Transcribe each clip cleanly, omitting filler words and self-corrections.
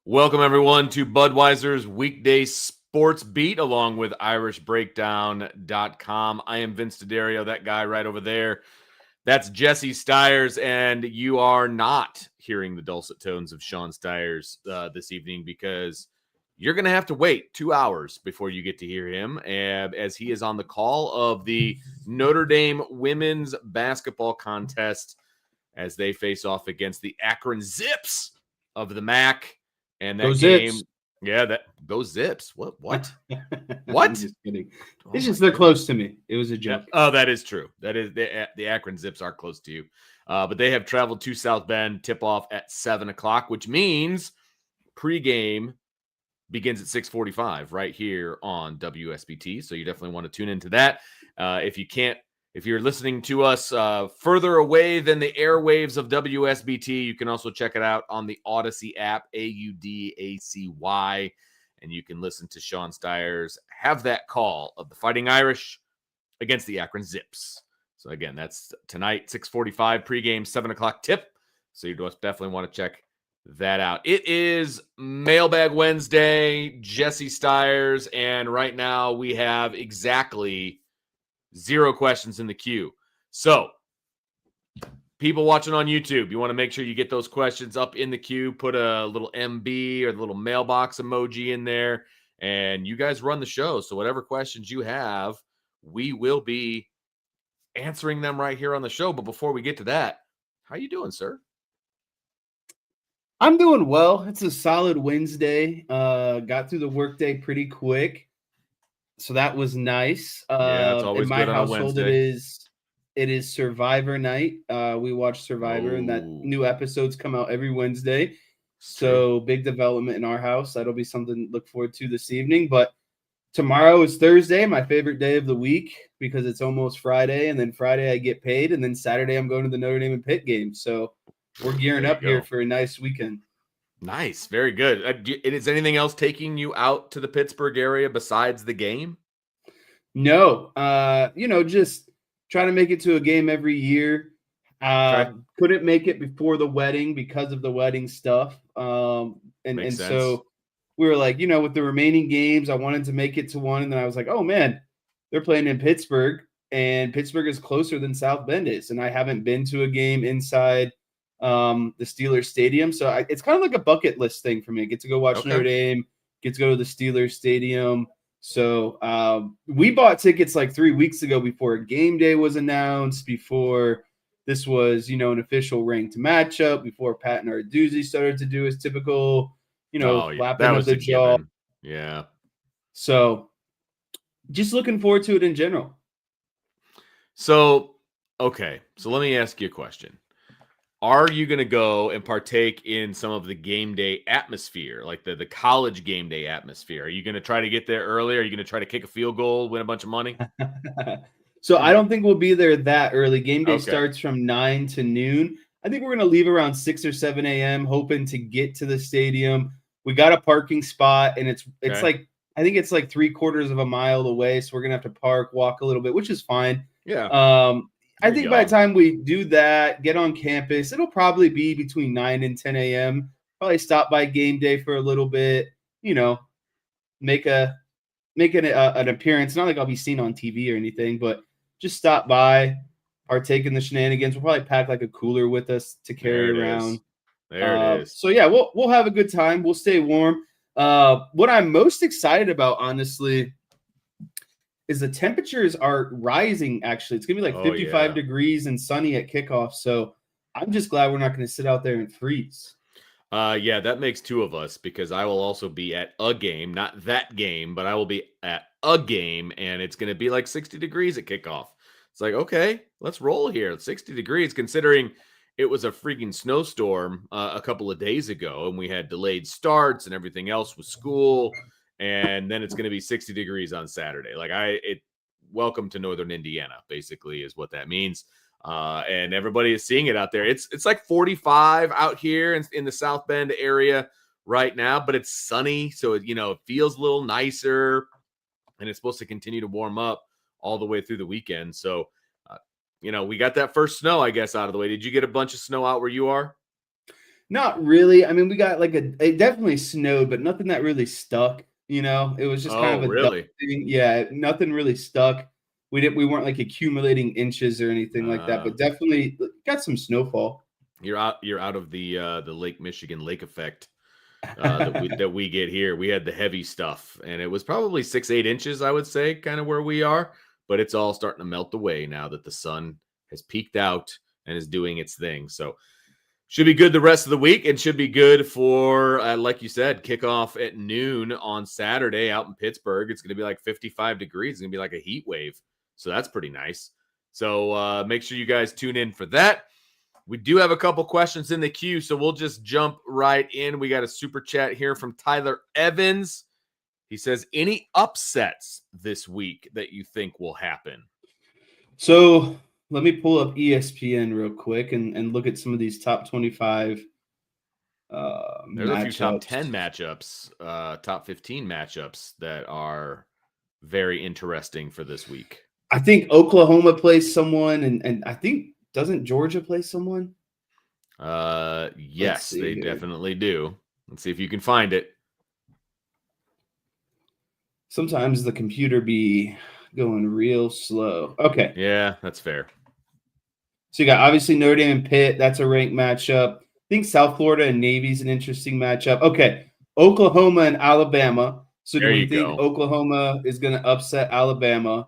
Welcome, everyone, to Budweiser's Weekday Sportsbeat, along with IrishBreakdown.com. I am Vince D'Addario, that guy right over there. That's Jesse Stiers, and you are not hearing the dulcet tones of Sean Stiers this evening because you're going to have to wait 2 hours before you get to hear him, as he is on the call of the Notre Dame women's basketball contest as they face off against the Akron Zips of the MAC. And that go game, Zips. Yeah, go Zips. What? What? I'm just kidding. It's just they're close to me. It was a joke. Yeah. Oh, that is true. That is the Akron Zips are close to you, but they have traveled to South Bend. Tip off at 7:00, which means pregame begins at 6:45 right here on WSBT. So you definitely want to tune into that. If you're listening to us further away than the airwaves of WSBT, you can also check it out on the Odyssey app, AUDACY, and you can listen to Sean Stiers have that call of the Fighting Irish against the Akron Zips. So again, that's tonight, 6:45 pregame, 7:00 tip. So you definitely want to check that out. It is Mailbag Wednesday, Jesse Stiers, and right now we have exactly 0 questions in the queue. So, people watching on YouTube, you want to make sure you get those questions up in the queue. Put a little MB or the little mailbox emoji in there, and you guys run the show. So, whatever questions you have, we will be answering them right here on the show. But before we get to that, how you doing, sir? I'm doing well. It's a solid Wednesday. Got through the workday pretty quick. So that was nice. Yeah, it's always in my good on a household, Wednesday. it is Survivor night. We watch Survivor, and that new episodes come out every Wednesday. So big development in our house. That'll be something to look forward to this evening. But tomorrow is Thursday, my favorite day of the week because it's almost Friday, and then Friday I get paid, and then Saturday I'm going to the Notre Dame and Pitt game. So we're gearing up here for a nice weekend. Nice. Very good. Is anything else taking you out to the Pittsburgh area besides the game? No. Just trying to make it to a game every year. Couldn't make it before the wedding because of the wedding stuff. And so we were like, with the remaining games, I wanted to make it to one. And then I was like, oh, man, they're playing in Pittsburgh. And Pittsburgh is closer than South Bend is. And I haven't been to a game inside the Steelers Stadium. So it's kind of like a bucket list thing for me. I get to go watch Notre Dame, get to go to the Steelers Stadium. So we bought tickets like 3 weeks ago before game day was announced, before this was, an official ranked matchup, before Pat Narduzzi started to do his typical, flapping of the jaw. Yeah. So just looking forward to it in general. So let me ask you a question. Are you going to go and partake in some of the game day atmosphere, like the college game day atmosphere? Are you going to try to get there early? Are you going to try to kick a field goal, win a bunch of money? So I don't think we'll be there that early. Game day starts from 9 to noon. I think we're going to leave around 6 or 7 a.m., hoping to get to the stadium. We got a parking spot, and it's like, I think it's like 3/4 of a mile away. So we're going to have to park, walk a little bit, which is fine. Yeah. I think by the time we do that, get on campus, it'll probably be between 9 and 10 a.m. Probably stop by game day for a little bit, make an appearance. Not like I'll be seen on TV or anything, but just stop by, partake in the shenanigans. We'll probably pack like a cooler with us to carry around. There it is. So yeah, we'll have a good time. We'll stay warm. What I'm most excited about, honestly, is the temperatures are rising, actually. It's going to be like 55 degrees and sunny at kickoff. So I'm just glad we're not going to sit out there and freeze. Yeah, that makes 2 of us because I will also be at a game, not that game, but I will be at a game, and it's going to be like 60 degrees at kickoff. It's like, okay, let's roll here. 60 degrees, considering it was a freaking snowstorm a couple of days ago, and we had delayed starts and everything else with school. And then it's going to be 60 degrees on Saturday. Welcome to Northern Indiana, basically, is what that means. And everybody is seeing it out there. It's like 45 out here in the South Bend area right now, but it's sunny, so it feels a little nicer, and it's supposed to continue to warm up all the way through the weekend. So, we got that first snow, I guess, out of the way. Did you get a bunch of snow out where you are? Not really. I mean, we got it definitely snowed, but nothing that really stuck. It was just kind of a really thing. Yeah, nothing really stuck. We weren't like accumulating inches or anything like that, but definitely got some snowfall. You're out of the Lake Michigan lake effect that we get here. We had the heavy stuff, and it was probably 6-8 inches, I would say, kind of where we are. But it's all starting to melt away now that the sun has peaked out and is doing its thing. So should be good the rest of the week, and should be good for, like you said, kickoff at noon on Saturday out in Pittsburgh. It's going to be like 55 degrees. It's going to be like a heat wave. So that's pretty nice. So make sure you guys tune in for that. We do have a couple questions in the queue, so we'll just jump right in. We got a super chat here from Tyler Evans. He says, any upsets this week that you think will happen? So let me pull up ESPN real quick and look at some of these top 25 There's a few top 10 matchups, top 15 matchups that are very interesting for this week. I think Oklahoma plays someone, and I think, doesn't Georgia play someone? Yes, they definitely do. Let's see if you can find it. Sometimes the computer be going real slow. Okay. Yeah, that's fair. So you got obviously Notre Dame and Pitt. That's a ranked matchup. I think South Florida and Navy is an interesting matchup. Okay. Oklahoma and Alabama. So do we think Oklahoma is going to upset Alabama?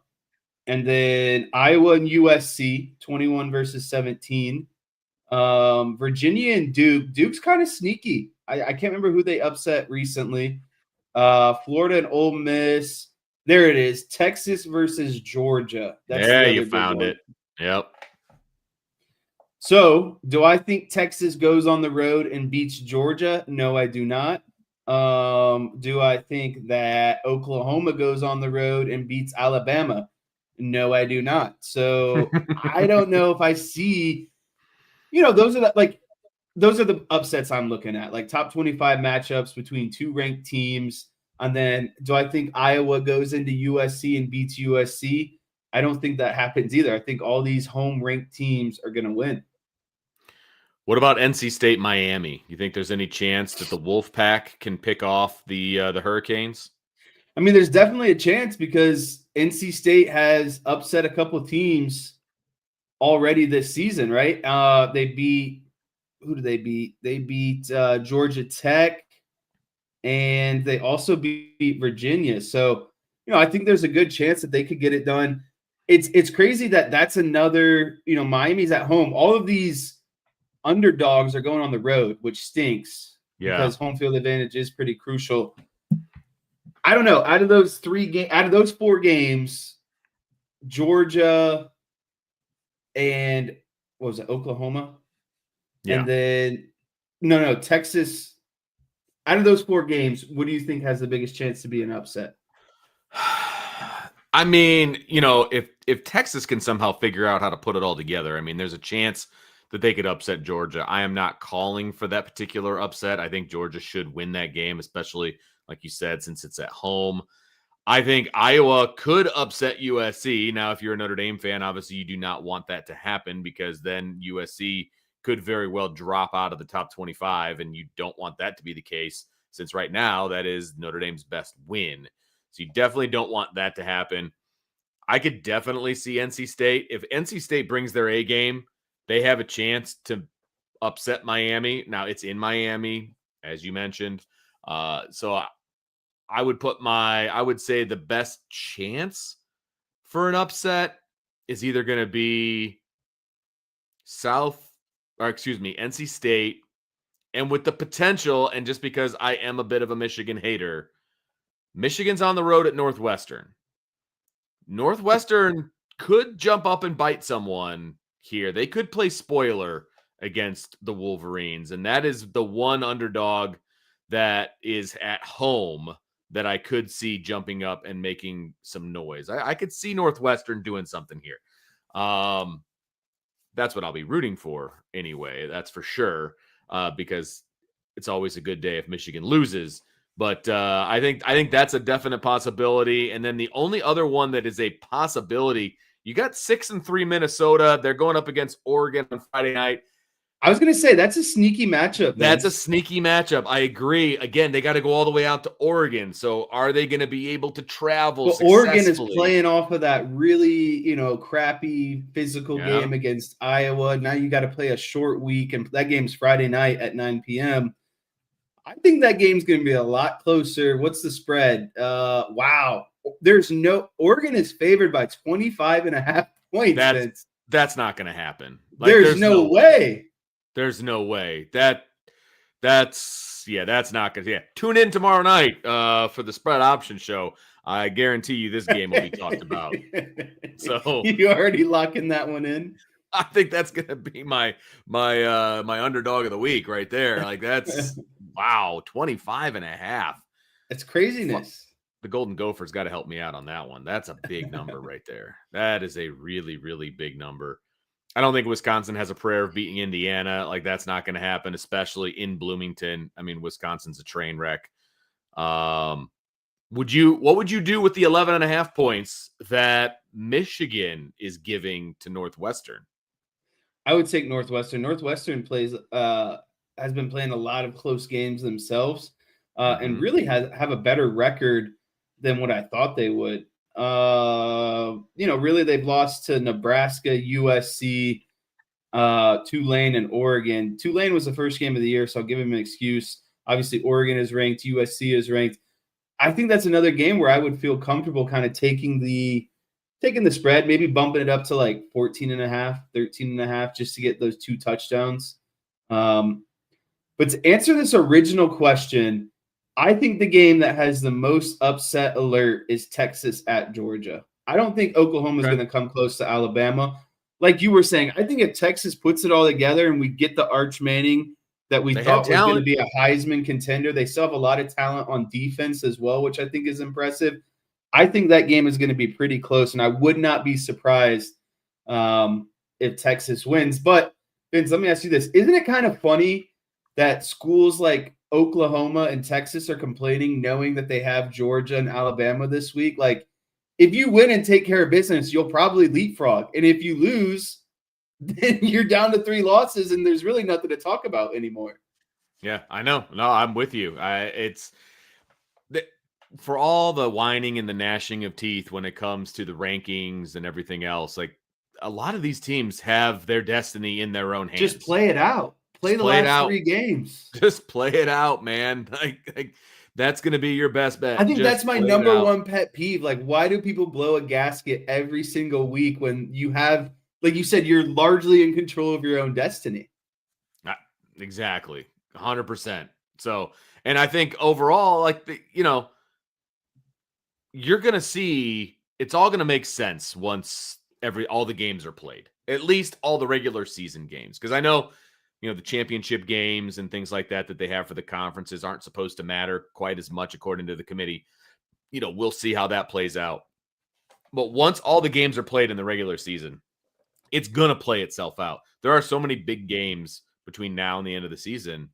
And then Iowa and USC, 21 versus 17. Virginia and Duke. Duke's kind of sneaky. I can't remember who they upset recently. Florida and Ole Miss. There it is. Texas versus Georgia. You found it. Yep. So, do I think Texas goes on the road and beats Georgia? No, I do not. Do I think that Oklahoma goes on the road and beats Alabama? No, I do not. So, I don't know if I see, those are the upsets I'm looking at, like top 25 matchups between two ranked teams. And then do I think Iowa goes into USC and beats USC? I don't think that happens either. I think all these home ranked teams are going to win. What about NC State, Miami? You think there's any chance that the Wolfpack can pick off the Hurricanes? I mean, there's definitely a chance because NC State has upset a couple of teams already this season, right? They beat – who did they beat? They beat Georgia Tech, and they also beat Virginia. So, I think there's a good chance that they could get it done. It's crazy that that's another – Miami's at home. All of these underdogs are going on the road, which stinks because home field advantage is pretty crucial. I don't know. Out of those 4 games, Georgia and what was it, Oklahoma? Yeah. And then Texas. Out of those 4 games, what do you think has the biggest chance to be an upset? I mean, if Texas can somehow figure out how to put it all together, I mean, there's a chance that they could upset Georgia. I am not calling for that particular upset. I think Georgia should win that game, especially, like you said, since it's at home. I think Iowa could upset USC. Now, if you're a Notre Dame fan, obviously you do not want that to happen because then USC could very well drop out of the top 25, and you don't want that to be the case since right now that is Notre Dame's best win. So you definitely don't want that to happen. I could definitely see NC State. If NC State brings their A game, they have a chance to upset Miami. Now, it's in Miami, as you mentioned. So I would say the best chance for an upset is either going to be NC State. And with the potential, and just because I am a bit of a Michigan hater, Michigan's on the road at Northwestern. Northwestern could jump up and bite someone here. They could play spoiler against the Wolverines, and that is the one underdog that is at home that I could see jumping up and making some noise. I could see Northwestern doing something here. That's what I'll be rooting for anyway. That's for sure, because it's always a good day if Michigan loses. But I think that's a definite possibility. And then the only other one that is a possibility, you got 6-3 Minnesota. They're going up against Oregon on Friday night. I was going to say, that's a sneaky matchup. That's a sneaky matchup. I agree. Again, they got to go all the way out to Oregon. So are they going to be able to travel successfully? Oregon is playing off of that really, crappy physical game against Iowa. Now you got to play a short week, and that game's Friday night at 9 p.m. I think that game's going to be a lot closer. What's the spread? Wow. Oregon is favored by 25.5 points. That's not going to happen. There's no way. There's no way. That's not going to. Yeah. Tune in tomorrow night for the spread option show. I guarantee you this game will be talked about. So you already locking that one in? I think that's going to be my underdog of the week right there. That's wow, 25.5. It's craziness. The Golden Gophers got to help me out on that one. That's a big number right there. That is a really, really big number. I don't think Wisconsin has a prayer of beating Indiana. That's not going to happen, especially in Bloomington. I mean, Wisconsin's a train wreck. What would you do with the 11.5 points that Michigan is giving to Northwestern? I would take Northwestern. Northwestern has been playing a lot of close games themselves, and really have a better record than what I thought they would. Really they've lost to Nebraska, USC, Tulane, and Oregon. Tulane was the first game of the year, so I'll give him an excuse. Obviously, Oregon is ranked, USC is ranked. I think that's another game where I would feel comfortable kind of taking the spread, maybe bumping it up to 14.5, 13.5, just to get those 2 touchdowns. But to answer this original question, I think the game that has the most upset alert is Texas at Georgia. I don't think Oklahoma is going to come close to Alabama. Like you were saying, I think if Texas puts it all together and we get the Arch Manning that we thought was going to be a Heisman contender, they still have a lot of talent on defense as well, which I think is impressive. I think that game is going to be pretty close, and I would not be surprised if Texas wins. But, Vince, let me ask you this. Isn't it kind of funny that schools like Oklahoma and Texas are complaining knowing that they have Georgia and Alabama this week? If you win and take care of business, you'll probably leapfrog. And if you lose, then you're down to 3 losses, and there's really nothing to talk about anymore. Yeah, I know. No, I'm with you. For all the whining and the gnashing of teeth when it comes to the rankings and everything else, a lot of these teams have their destiny in their own hands. Just play it out. Play the last 3 games. Just play it out, man. That's going to be your best bet. I think that's my number one pet peeve. Why do people blow a gasket every single week when you have, like you said, you're largely in control of your own destiny? Exactly. 100%. So, and I think overall, you're going to see it's all going to make sense once all the games are played, at least all the regular season games. Because I know, the championship games and things like that they have for the conferences aren't supposed to matter quite as much according to the committee. We'll see how that plays out. But once all the games are played in the regular season, it's going to play itself out. There are so many big games between now and the end of the season,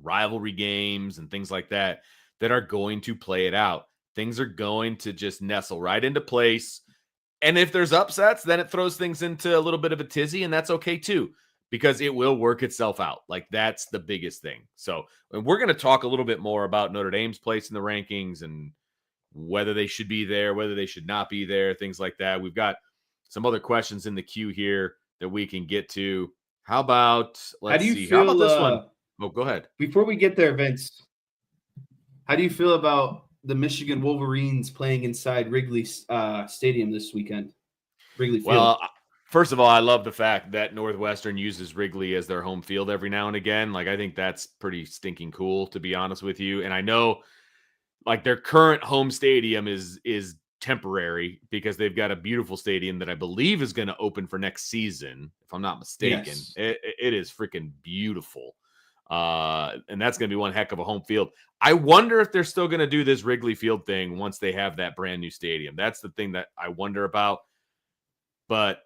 rivalry games and things like that are going to play it out. Things are going to just nestle right into place. And if there's upsets, then it throws things into a little bit of a tizzy, and that's okay too, because it will work itself out. That's the biggest thing. So, and we're going to talk a little bit more about Notre Dame's place in the rankings and whether they should be there, whether they should not be there, things like that. We've got some other questions in the queue here that we can get to. How about, how about this one? Oh, go ahead. Before we get there, Vince, how do you feel about the Michigan Wolverines playing inside Wrigley Stadium this weekend? Wrigley Field. Well, first of all, I love the fact that Northwestern uses Wrigley as their home field every now and again. I think that's pretty stinking cool, to be honest with you. And I know, their current home stadium is temporary because they've got a beautiful stadium that I believe is going to open for next season, if I'm not mistaken. Yes. It is freaking beautiful. And that's going to be one heck of a home field. I wonder if they're still going to do this Wrigley Field thing once they have that brand new stadium. That's the thing that I wonder about. But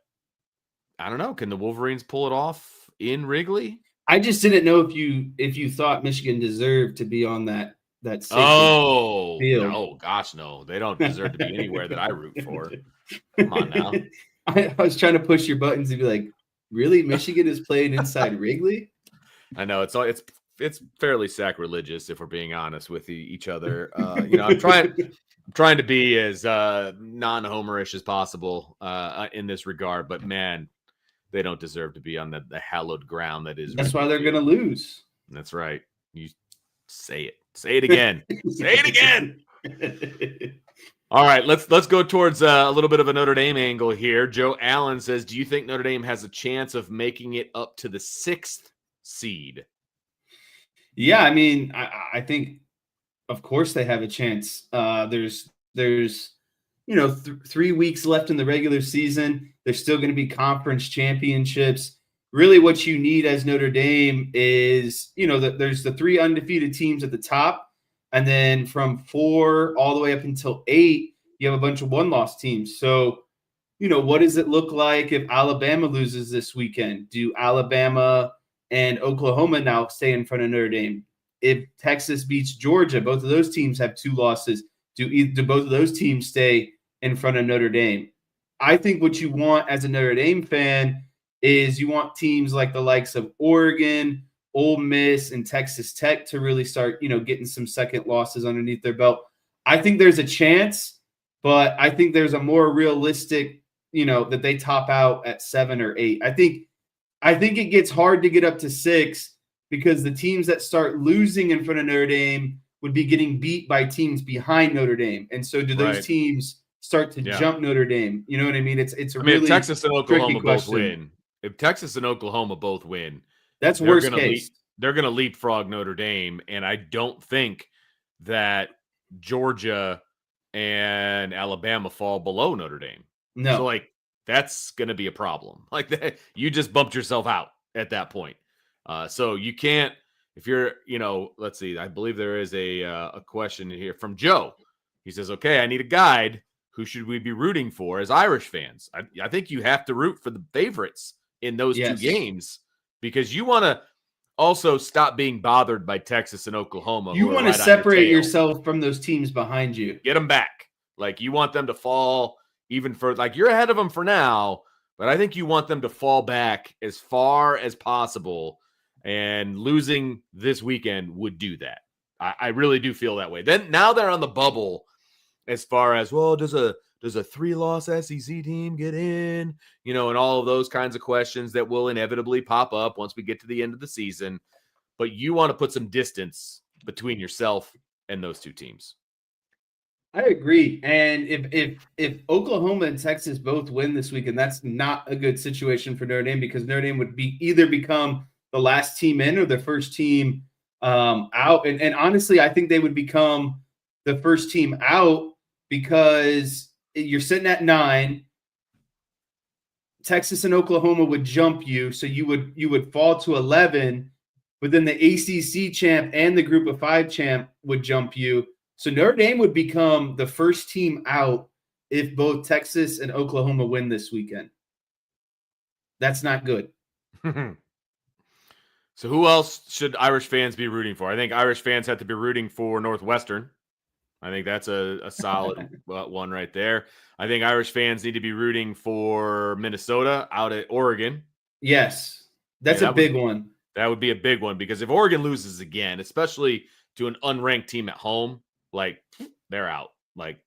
I don't know. Can the Wolverines pull it off in Wrigley? I just didn't know if you thought Michigan deserved to be on that field. No, gosh, no. They don't deserve to be anywhere that I root for. Come on now. I was trying to push your buttons and be like, really? Michigan is playing inside Wrigley? I know it's fairly sacrilegious if we're being honest with each other. I'm trying to be as non-homerish as possible in this regard, but man, they don't deserve to be on the hallowed ground that is. That's why they're going to lose. That's right. You say it. Say it again. Say it again. All right, let's go towards a little bit of a Notre Dame angle here. Joe Allen says, "Do you think Notre Dame has a chance of making it up to the 6th seed?" Yeah, I mean, I think, of course, they have a chance. There's 3 weeks left in the regular season. There's still going to be conference championships. Really, what you need as Notre Dame is, there's the 3 undefeated teams at the top, and then from 4 all the way up until 8, you have a bunch of 1-loss teams. So, what does it look like if Alabama loses this weekend? Do Alabama and Oklahoma now stay in front of Notre Dame? If Texas beats Georgia, both of those teams have 2 losses. Do both of those teams stay in front of Notre Dame? I think what you want as a Notre Dame fan is you want teams like the likes of Oregon, Ole Miss, and Texas Tech to really start, getting some second losses underneath their belt. I think there's a chance, but I think there's a more realistic, that they top out at 7 or 8. I think it gets hard to get up to 6 because the teams that start losing in front of Notre Dame would be getting beat by teams behind Notre Dame. And so do those teams start to jump Notre Dame? You know what I mean? It's a really if Texas and Oklahoma both question. win, if Texas and Oklahoma both win, that's worst case. They're going to leapfrog Notre Dame, and I don't think that Georgia and Alabama fall below Notre Dame. No. So, that's going to be a problem. You just bumped yourself out at that point. So you can't, if you're, let's see, I believe there is a question here from Joe. He says, okay, I need a guide. Who should we be rooting for as Irish fans? I think you have to root for the favorites in those 2 games because you want to also stop being bothered by Texas and Oklahoma. You want to separate yourself from those teams behind you. Get them back. You want them to fall even further. You're ahead of them for now, but I think you want them to fall back as far as possible. And losing this weekend would do that. I really do feel that way. Then now they're on the bubble as far as, well, does a 3-loss SEC team get in? And all of those kinds of questions that will inevitably pop up once we get to the end of the season. But you want to put some distance between yourself and those 2 teams. I agree. And if Oklahoma and Texas both win this weekend, that's not a good situation for Notre Dame because Notre Dame would either become the last team in or the first team out. And honestly, I think they would become the first team out because you're sitting at 9. Texas and Oklahoma would jump you. So you would fall to 11, but then the ACC champ and the group of 5 champ would jump you. So Notre Dame would become the first team out if both Texas and Oklahoma win this weekend. That's not good. So who else should Irish fans be rooting for? I think Irish fans have to be rooting for Northwestern. I think that's a solid one right there. I think Irish fans need to be rooting for Minnesota out at Oregon. Yes, that's a big one. That would be a big one because if Oregon loses again, especially to an unranked team at home, they're out.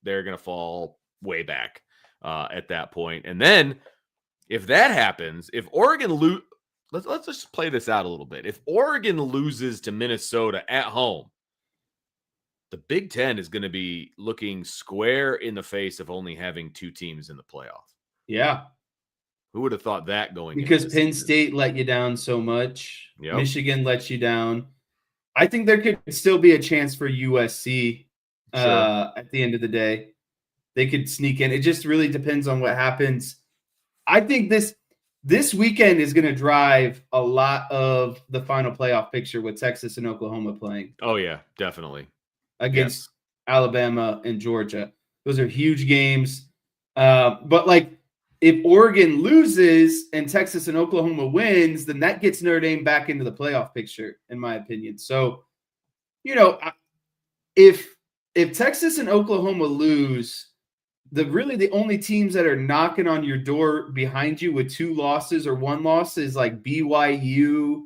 They're going to fall way back at that point. And then if that happens, if Oregon let's just play this out a little bit. If Oregon loses to Minnesota at home, the Big Ten is going to be looking square in the face of only having 2 teams in the playoff. Yeah. Who would have thought that going because Penn State let you down so much. Yep. Michigan let you down. I think there could still be a chance for USC at the end of the day. they could sneak in. It just really depends on what happens. I think this weekend is going to drive a lot of the final playoff picture with Texas and Oklahoma playing. Oh, yeah, definitely. Against Alabama and Georgia. Those are huge games. But like, if Oregon loses and Texas and Oklahoma wins, then that gets Notre Dame back into the playoff picture, in my opinion. So, if Texas and Oklahoma lose, the only teams that are knocking on your door behind you with 2 losses or 1 loss is like BYU,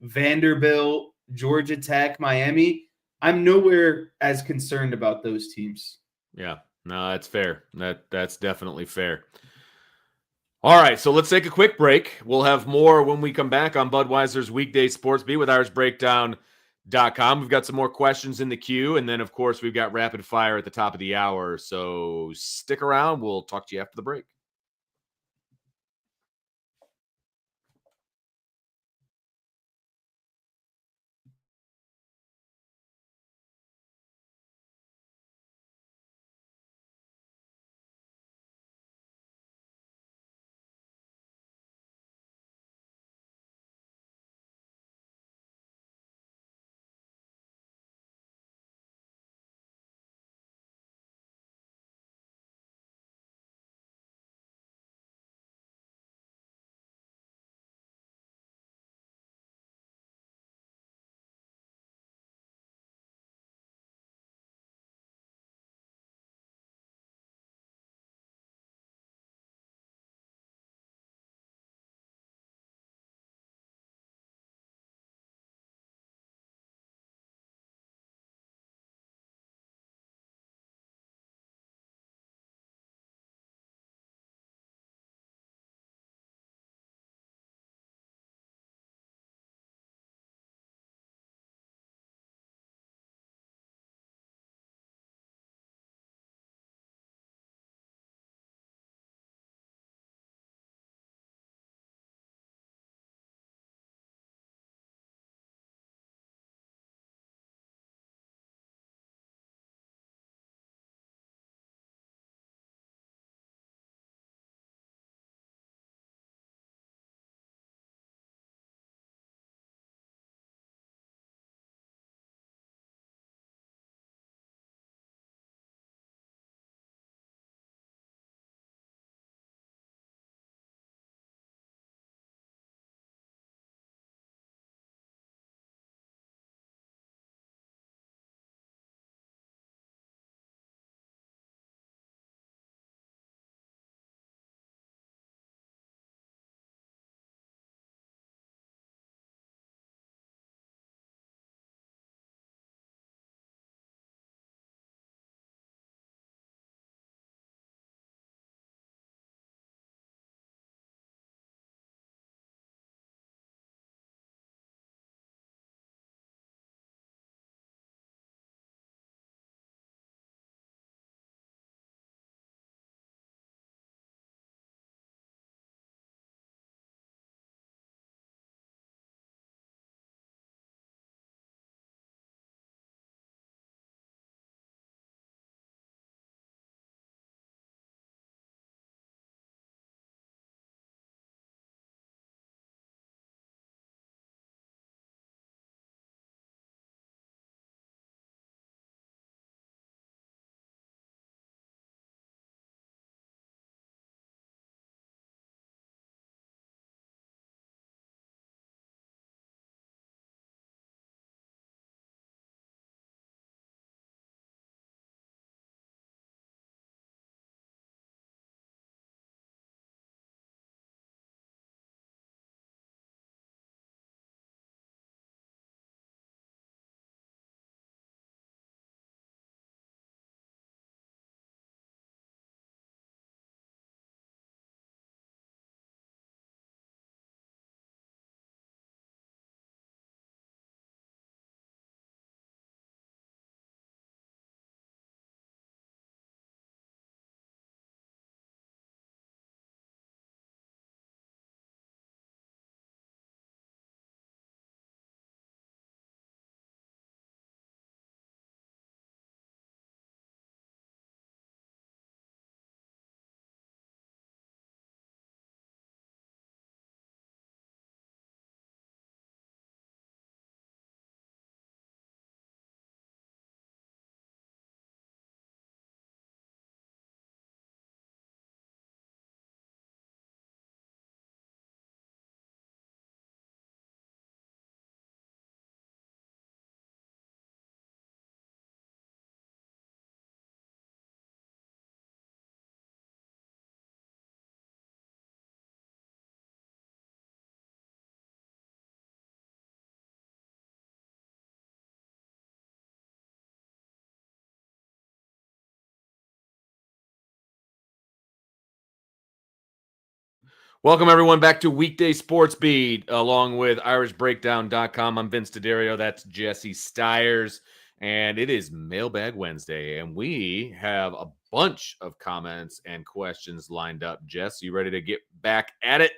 Vanderbilt, Georgia Tech, Miami. I'm nowhere as concerned about those teams. Yeah, no, that's fair. That's definitely fair. All right, so let's take a quick break. We'll have more when we come back on Budweiser's Weekday Sports Beat with IrishBreakdown.com. We've got some more questions in the queue, and then, of course, we've got rapid fire at the top of the hour. So stick around. We'll talk to you after the break. Welcome, everyone, back to Weekday Sportsbeat, along with IrishBreakdown.com. I'm Vince D'Addario. That's Jesse Stiers. And it is Mailbag Wednesday, and we have a bunch of comments and questions lined up. Jess, you ready to get back at it?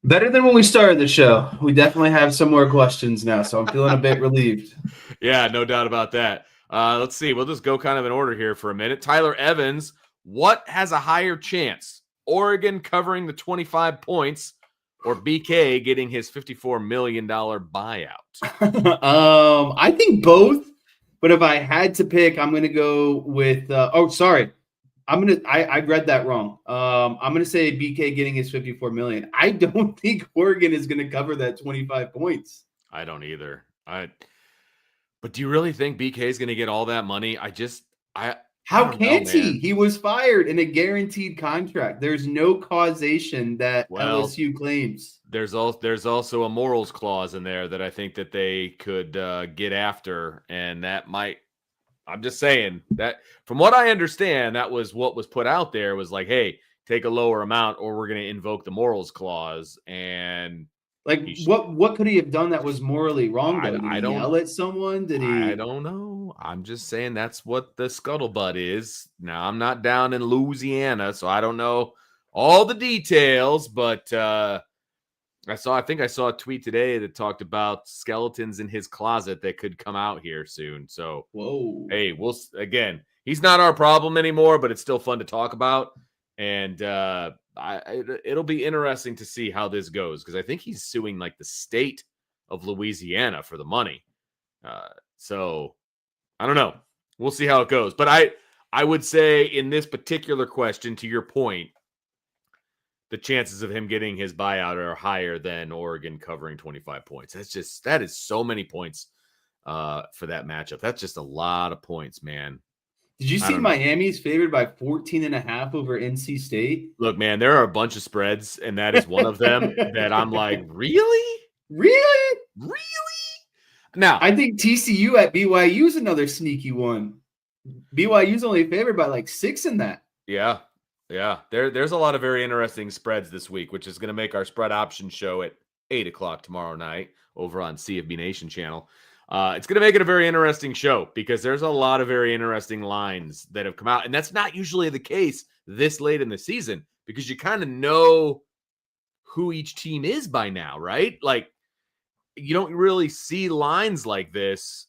Better than when we started the show. We definitely have some more questions now, so I'm feeling a bit relieved. Yeah, no doubt about that. Let's see. We'll just go kind of in order here for a minute. Tyler Evans, what has a higher chance? Oregon covering the 25 points or BK getting his $54 million buyout? I think both, but if I had to pick, I'm going to go with I read that wrong. I'm going to say BK getting his $54 million. I don't think Oregon is going to cover that 25 points. I don't either. But do you really think BK is going to get all that money? How can't he? He was fired in a guaranteed contract. There's no causation that LSU claims. There's also a morals clause in there that I think that they could get after, and that might. I'm just saying that from what I understand, that was what was put out there was like, hey, take a lower amount, or we're going to invoke the morals clause. And like, what could he have done that was morally wrong? Though? Did he yell at someone? Did he? I don't know. I'm just saying that's what the scuttlebutt is. Now, I'm not down in Louisiana, so I don't know all the details. But I think I saw a tweet today that talked about skeletons in his closet that could come out here soon. So, whoa. Hey, he's not our problem anymore, but it's still fun to talk about. And it'll be interesting to see how this goes because I think he's suing like the state of Louisiana for the money. So I don't know. We'll see how it goes. But I would say in this particular question, to your point, the chances of him getting his buyout are higher than Oregon covering 25 points. That is so many points for that matchup. That's just a lot of points, man. Did you see Miami's favored by 14.5 over NC State? Look, man, there are a bunch of spreads, and that is one of them that I'm like, really? Now, I think TCU at BYU is another sneaky one. BYU's only favored by like 6 in that. Yeah. There's a lot of very interesting spreads this week, which is going to make our spread option show at 8:00 tomorrow night over on CFB Nation channel. It's going to make it a very interesting show because there's a lot of very interesting lines that have come out. And that's not usually the case this late in the season because you kind of know who each team is by now, right? Like you don't really see lines like this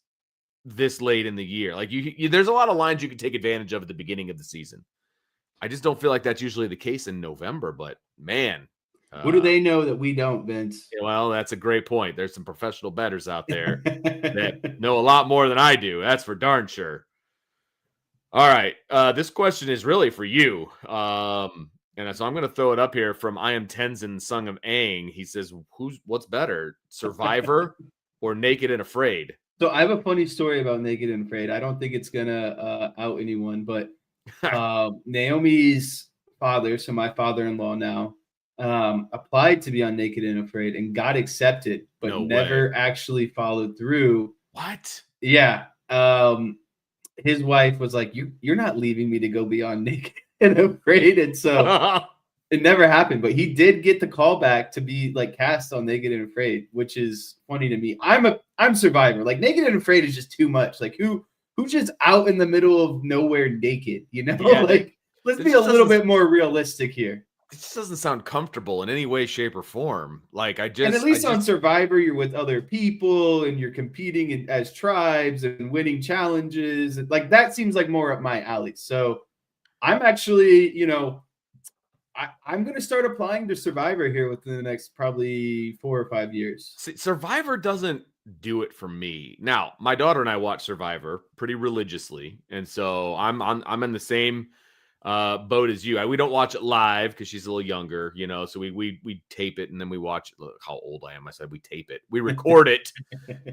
late in the year. Like there's a lot of lines you can take advantage of at the beginning of the season. I just don't feel like that's usually the case in November, but man. What do they know that we don't, Vince? Well, that's a great point. There's some professional bettors out there that know a lot more than I do. That's for darn sure. All right. This question is really for you. And so I'm going to throw it up here from I Am Tenzin, Sung of Aang. He says, what's better, Survivor or Naked and Afraid? So I have a funny story about Naked and Afraid. I don't think it's going to out anyone, but Naomi's father, so my father-in-law now, applied to be on Naked and Afraid and got accepted, but never actually followed through. What? Yeah. His wife was like, you're not leaving me to go be on Naked and Afraid. And so it never happened, but he did get the call back to be like cast on Naked and Afraid, which is funny to me. I'm Survivor. Like Naked and Afraid is just too much. Like who's just out in the middle of nowhere naked, you know? Yeah, like let's be a little bit more realistic here. It just doesn't sound comfortable in any way, shape, or form. Like and at least on Survivor, you're with other people and you're competing as tribes and winning challenges. Like that seems like more up my alley. So I'm actually, I'm going to start applying to Survivor here within the next probably 4 or 5 years. See, Survivor doesn't do it for me. Now, my daughter and I watch Survivor pretty religiously, and so I'm in the same boat as you. We don't watch it live because she's a little younger, so we tape it and then we watch it. Look how old I am. I said we tape it. We record it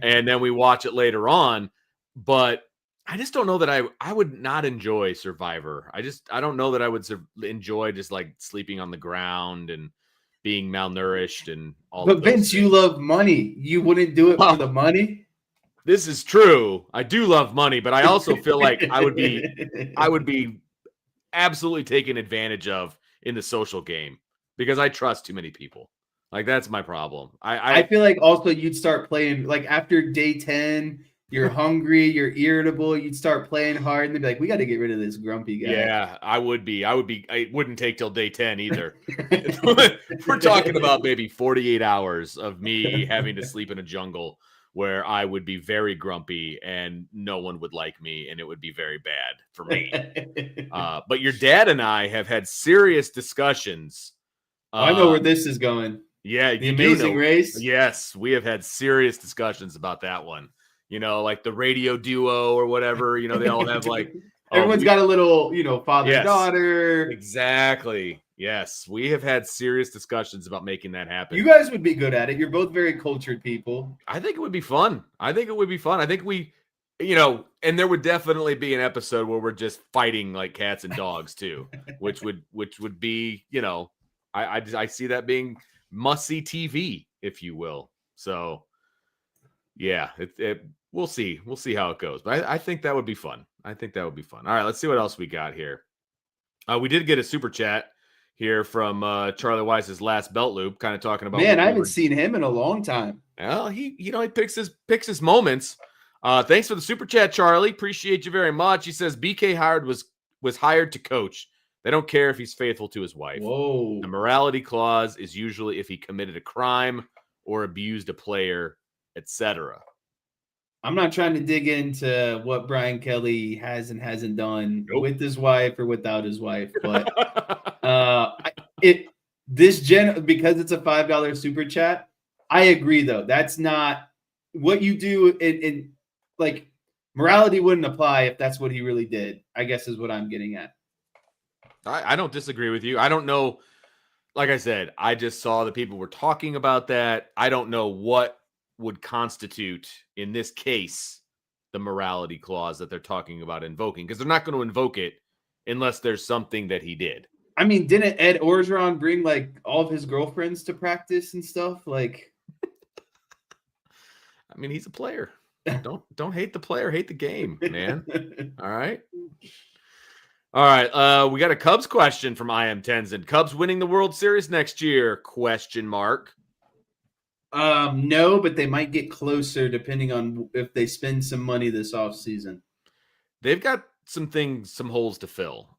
and then we watch it later on. But I just don't know that I would not enjoy Survivor. I don't know that I would enjoy just like sleeping on the ground and being malnourished and all. But Vince, you love money. You wouldn't do it for the money. This is true. I do love money, but I also feel like I would be absolutely taken advantage of in the social game because I trust too many people. Like, that's my problem. I feel like also you'd start playing, like, after day 10, you're hungry, you're irritable, you'd start playing hard, and they'd be like, we got to get rid of this grumpy guy. Yeah, I would be. It wouldn't take till day 10 either. We're talking about maybe 48 hours of me having to sleep in a jungle where I would be very grumpy and no one would like me, and it would be very bad for me. But your dad and I have had serious discussions. I know where this is going. Yeah. The Amazing Race? Yes, we have had serious discussions about that one. Like the radio duo or whatever, they all have like... Everyone's got a little, father-daughter. Exactly. Yes, we have had serious discussions about making that happen. You guys would be good at it. You're both very cultured people. I think it would be fun. I think we, and there would definitely be an episode where we're just fighting like cats and dogs too, which would be, I see that being must-see TV, if you will. So, yeah, we'll see. We'll see how it goes. But I think that would be fun. All right, let's see what else we got here. We did get a super chat here from Charlie Weiss's last belt loop, kind of talking about. Man, I haven't seen him in a long time. Well, he picks his moments. Thanks for the super chat, Charlie. Appreciate you very much. He says BK was hired to coach. They don't care if he's faithful to his wife. Whoa. The morality clause is usually if he committed a crime or abused a player, etc. I'm not trying to dig into what Brian Kelly has and hasn't done with his wife or without his wife, but because it's a $5 super chat, I agree though. That's not what you do in like morality wouldn't apply if that's what he really did, I guess is what I'm getting at. I don't disagree with you. I don't know. Like I said, I just saw that people were talking about that. I don't know what would constitute, in this case, the morality clause that they're talking about invoking, because they're not going to invoke it unless there's something that he did. I mean, didn't Ed Orgeron bring like all of his girlfriends to practice and stuff? Like, I mean, he's a player. Don't hate the player, hate the game, man. All right. We got a Cubs question from IM Tenzin. Cubs winning the World Series next year? ? No, but they might get closer depending on if they spend some money this offseason. They've got some holes to fill.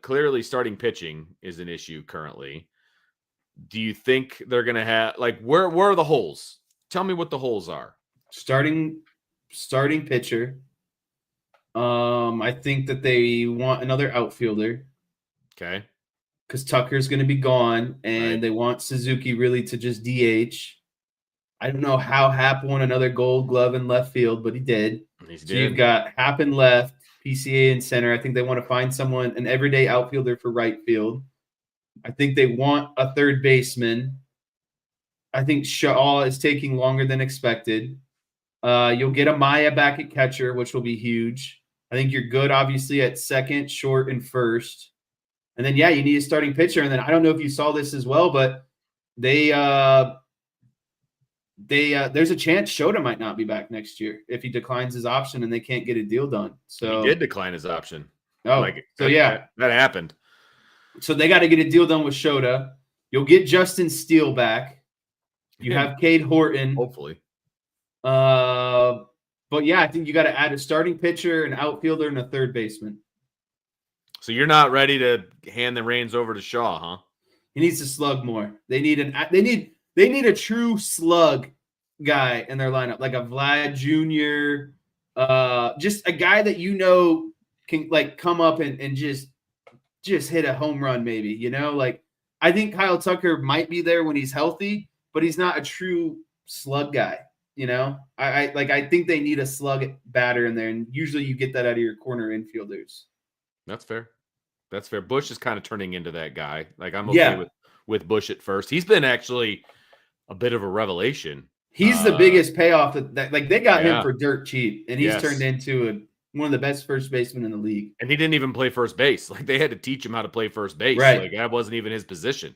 Clearly starting pitching is an issue currently. Do you think they're going to have, like, where are the holes? Tell me what the holes are. Starting pitcher. I think that they want another outfielder. Okay. Because Tucker's going to be gone, and they want Suzuki really to just DH. I don't know how Happ won another Gold Glove in left field, but he did. You've got Happ in left, PCA in center. I think they want to find an everyday outfielder for right field. I think they want a third baseman. I think Shaw is taking longer than expected. You'll get Amaya back at catcher, which will be huge. I think you're good, obviously, at second, short, and first. And then, you need a starting pitcher. And then I don't know if you saw this as well, but there's a chance Shota might not be back next year if he declines his option and they can't get a deal done. So he did decline his option. Oh, that happened. So they got to get a deal done with Shota. You'll get Justin Steele back. You have Cade Horton. Hopefully. But I think you got to add a starting pitcher, an outfielder, and a third baseman. So you're not ready to hand the reins over to Shaw, huh? He needs to slug more. They need a true slug guy in their lineup, like a Vlad Jr., just a guy that can like come up and just hit a home run, maybe. Like I think Kyle Tucker might be there when he's healthy, but he's not a true slug guy. I think they need a slug batter in there, and usually you get that out of your corner infielders. That's fair. Bush is kind of turning into that guy. Like I'm okay with Bush at first. He's been actually a bit of a revelation. He's the biggest payoff that like they got him for dirt cheap, and he's turned into one of the best first basemen in the league. And he didn't even play first base. Like they had to teach him how to play first base. Right. Like that wasn't even his position.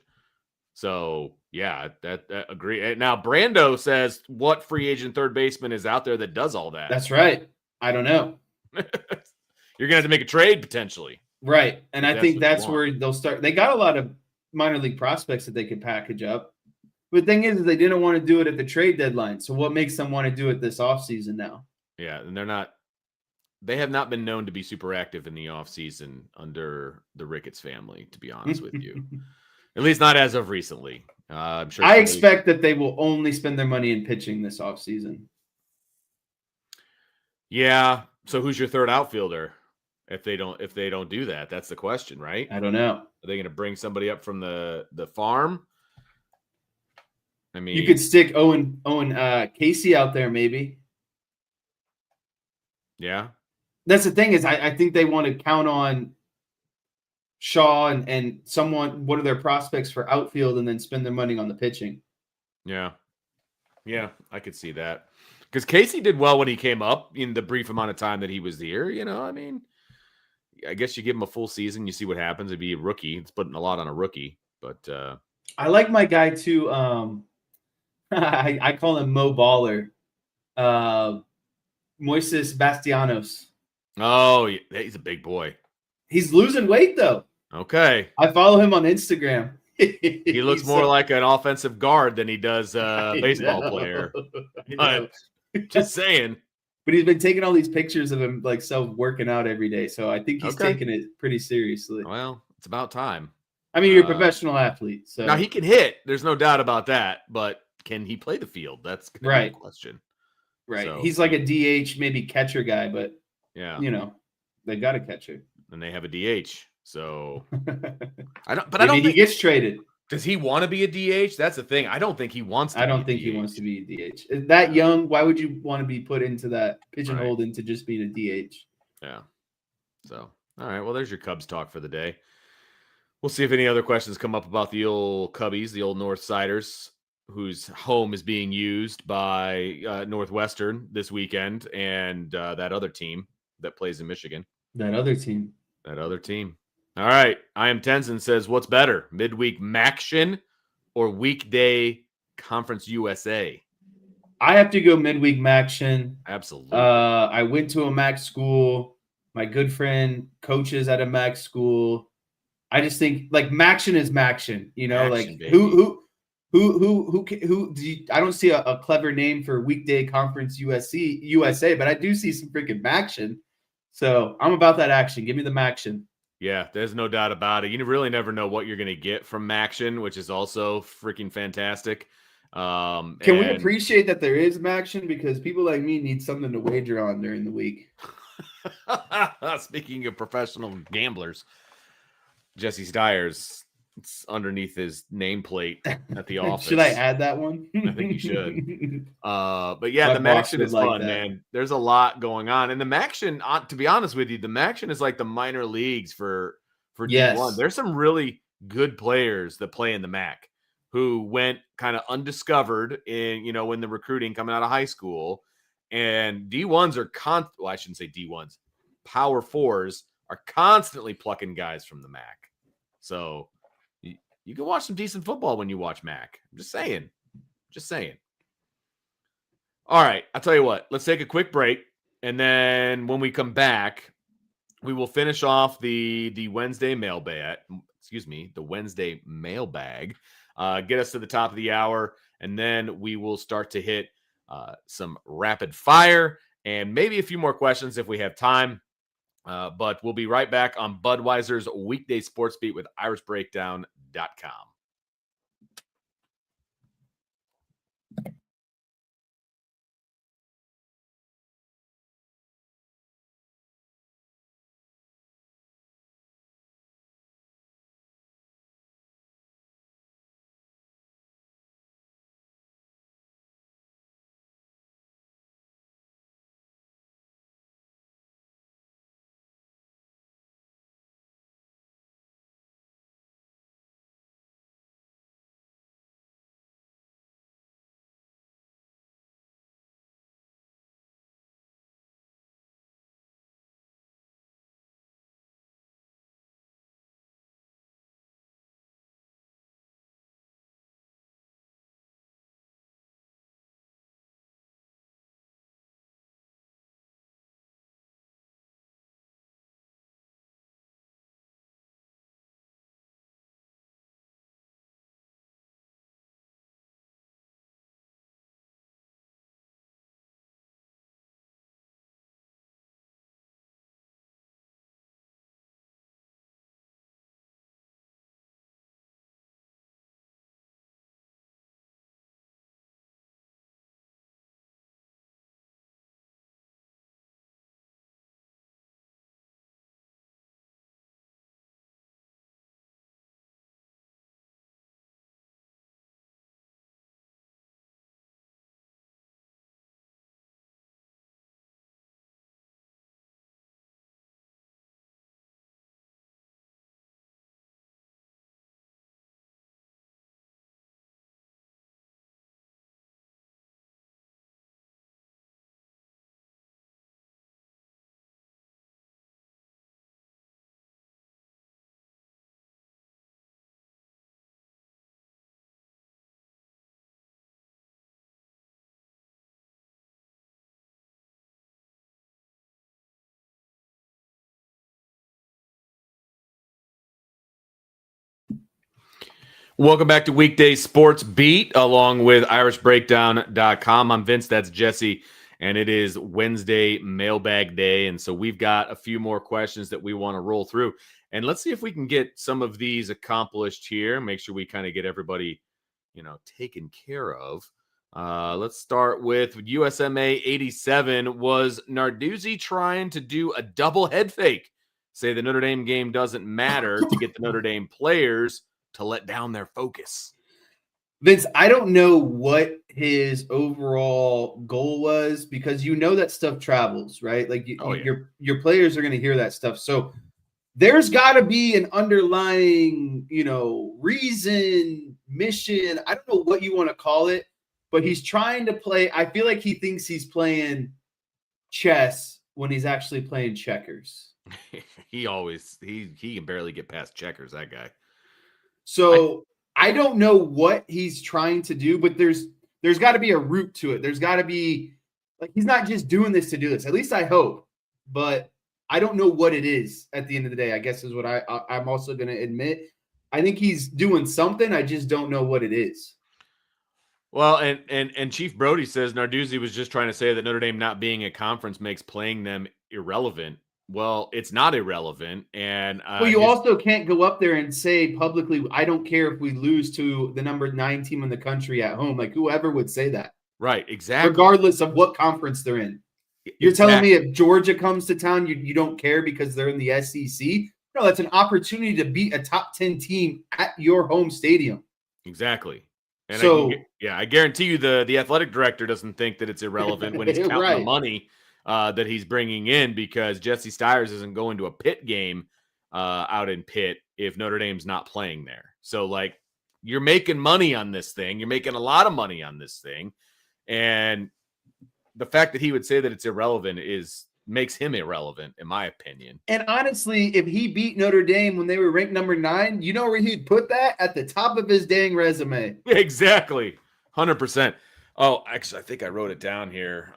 So that agree. Now Brando says, what free agent third baseman is out there that does all that? That's right. I don't know. You're gonna have to make a trade potentially. Right. And I think what you that's want. where they'll start. They got a lot of minor league prospects that they could package up. But the thing is they didn't want to do it at the trade deadline. So what makes them want to do it this offseason now? Yeah, and they have not been known to be super active in the offseason under the Ricketts family, to be honest with you. At least not as of recently. I'm sure. I expect that they will only spend their money in pitching this offseason. Yeah. So who's your third outfielder? If they don't do that, that's the question, right? I don't know. Are they going to bring somebody up from the farm? I mean, you could stick Owen Casey out there, maybe. Yeah. That's the thing is I think they want to count on Shaw and someone, what are their prospects for outfield, and then spend their money on the pitching. Yeah. Yeah, I could see that. Because Casey did well when he came up in the brief amount of time that he was here. I mean, I guess you give him a full season, you see what happens. It'd be a rookie. It's putting a lot on a rookie. But I like my guy too. I call him Mo Baller. Moises Bastianos. Oh, yeah, he's a big boy. He's losing weight though. Okay. I follow him on Instagram. He looks more like an offensive guard than he does a baseball player. Just saying. But he's been taking all these pictures of him like working out every day. So I think he's taking it pretty seriously. Well, it's about time. I mean, you're a professional athlete. So now he can hit. There's no doubt about that. But can he play the field? That's the question. Right. So, he's like a DH, maybe catcher guy, but yeah, they got a catcher. And they have a DH. So I don't think he gets traded. Does he want to be a DH? That's the thing. I don't think he wants to. I don't think he wants to be a DH. That young, why would you want to be put into that pigeonholed into just being a DH? Yeah. So, all right. Well, there's your Cubs talk for the day. We'll see if any other questions come up about the old Cubbies, the old Northsiders, whose home is being used by Northwestern this weekend, and that other team that plays in Michigan. That other team. All right. I am Tenzin says, what's better, midweek Maction or weekday Conference USA? I have to go midweek Maction. Absolutely. I went to a Mac school. My good friend coaches at a Mac school. I just think like Maction is Maction. Like who do you, I don't see a clever name for weekday Conference USA, but I do see some freaking Maction. So I'm about that action. Give me the Maction. Yeah, there's no doubt about it. You really never know what you're going to get from Maction, which is also freaking fantastic. Can we appreciate that there is Maction? Because people like me need something to wager on during the week. Speaking of professional gamblers, Jesse Stiers, it's underneath his nameplate at the office. Should I add that one? I think you should. But yeah, the Maction is fun, man. There's a lot going on. And the Maction, to be honest with you, the Maction is like the minor leagues for D1. There's some really good players that play in the MAC who went kind of undiscovered in the recruiting coming out of high school. And D1s are I shouldn't say D1s. Power fours are constantly plucking guys from the MAC. So you can watch some decent football when you watch MAC. I'm just saying. All right. I'll tell you what. Let's take a quick break. And then when we come back, we will finish off the Wednesday mailbag. The Wednesday mailbag. Get us to the top of the hour. And then we will start to hit some rapid fire and maybe a few more questions if we have time. But we'll be right back on Budweiser's Weekday Sports Beat with IrishBreakdown.com. Welcome back to Weekday Sportsbeat along with IrishBreakdown.com. I'm Vince, that's Jesse, and it is Wednesday Mailbag Day. And so we've got a few more questions that we want to roll through. And let's see if we can get some of these accomplished here. Make sure we kind of get everybody, taken care of. Let's start with USMA 87. Was Narduzzi trying to do a double head fake? Say the Notre Dame game doesn't matter to get the Notre Dame players to let down their focus. Vince, I don't know what his overall goal was because that stuff travels, right? Like your players are going to hear that stuff. So there's got to be an underlying, reason, mission. I don't know what you want to call it, but he's trying to play. I feel like he thinks he's playing chess when he's actually playing checkers. He can barely get past checkers, that guy. So I don't know what he's trying to do, but there's got to be a root to it. There's got to be, like, he's not just doing this to do this. At least I hope, but I don't know what it is at the end of the day, I guess is what I'm also going to admit. I think he's doing something. I just don't know what it is. Well, and Chief Brody says Narduzzi was just trying to say that Notre Dame not being a conference makes playing them irrelevant. Well, it's not irrelevant. And you also can't go up there and say publicly, I don't care if we lose to the number 9 team in the country at home. Like, whoever would say that. Right, exactly. Regardless of what conference they're in. You're telling me if Georgia comes to town, you don't care because they're in the SEC? No, that's an opportunity to beat a top 10 team at your home stadium. Exactly. And I guarantee you the athletic director doesn't think that it's irrelevant when he's counting the money that he's bringing in, because Jesse Stiers isn't going to a Pitt game out in Pitt if Notre Dame's not playing there. So, like, you're making money on this thing. You're making a lot of money on this thing. And the fact that he would say that it's irrelevant makes him irrelevant, in my opinion. And honestly, if he beat Notre Dame when they were ranked number 9, you know where he'd put that? At the top of his dang resume. Exactly. 100%. Oh, actually, I think I wrote it down here.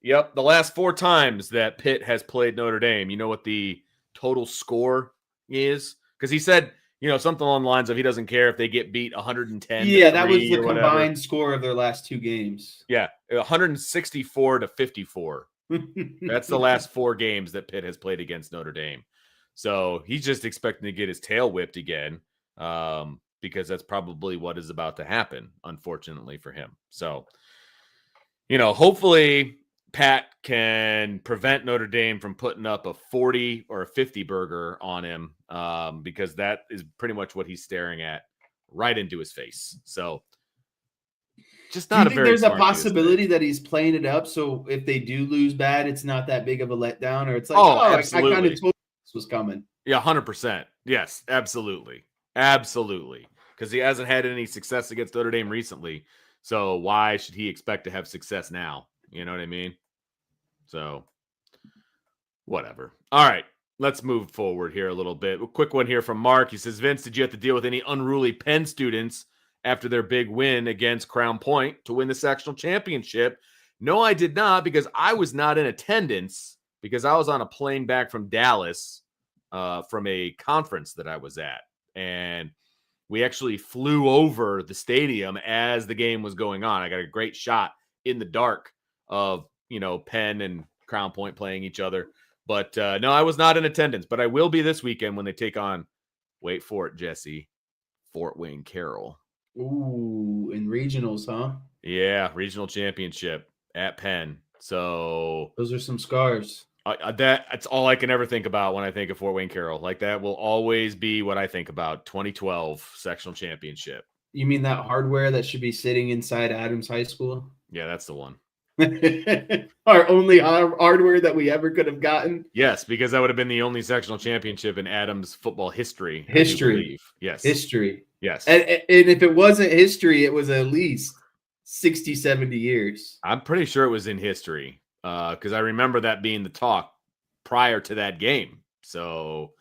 Yep, the last 4 times that Pitt has played Notre Dame, you know what the total score is? Because he said, something along the lines of he doesn't care if they get beat 110. Yeah, that was the combined score of their last 2 games. Yeah, 164-54. That's the last 4 games that Pitt has played against Notre Dame. So he's just expecting to get his tail whipped again, because that's probably what is about to happen, unfortunately for him. So, hopefully Pat can prevent Notre Dame from putting up a 40 or a 50 burger on him, because that is pretty much what he's staring at right into his face. So just not a very. There's a possibility that he's playing it up, so if they do lose bad, it's not that big of a letdown, or it's like, I kind of told you this was coming. Yeah, 100%. Yes, absolutely, because he hasn't had any success against Notre Dame recently. So why should he expect to have success now? You know what I mean? So, whatever. All right, let's move forward here a little bit. A quick one here from Mark. He says, Vince, did you have to deal with any unruly Penn students after their big win against Crown Point to win the sectional championship? No, I did not, because I was not in attendance, because I was on a plane back from Dallas from a conference that I was at. And we actually flew over the stadium as the game was going on. I got a great shot in the dark of, Penn and Crown Point playing each other. But no, I was not in attendance, but I will be this weekend when they take on, wait for it, Jesse, Fort Wayne Carroll. Ooh, in regionals, huh? Yeah, regional championship at Penn. So those are some scars. That's all I can ever think about when I think of Fort Wayne Carroll. Like, that will always be what I think about. 2012 sectional championship. You mean that hardware that should be sitting inside Adams High School? Yeah, that's the one. Our only hardware that we ever could have gotten. Yes, because that would have been the only sectional championship in Adams football history. Yes. History. Yes. And if it wasn't history, it was at least 60, 70 years. I'm pretty sure it was in history, because I remember that being the talk prior to that game. So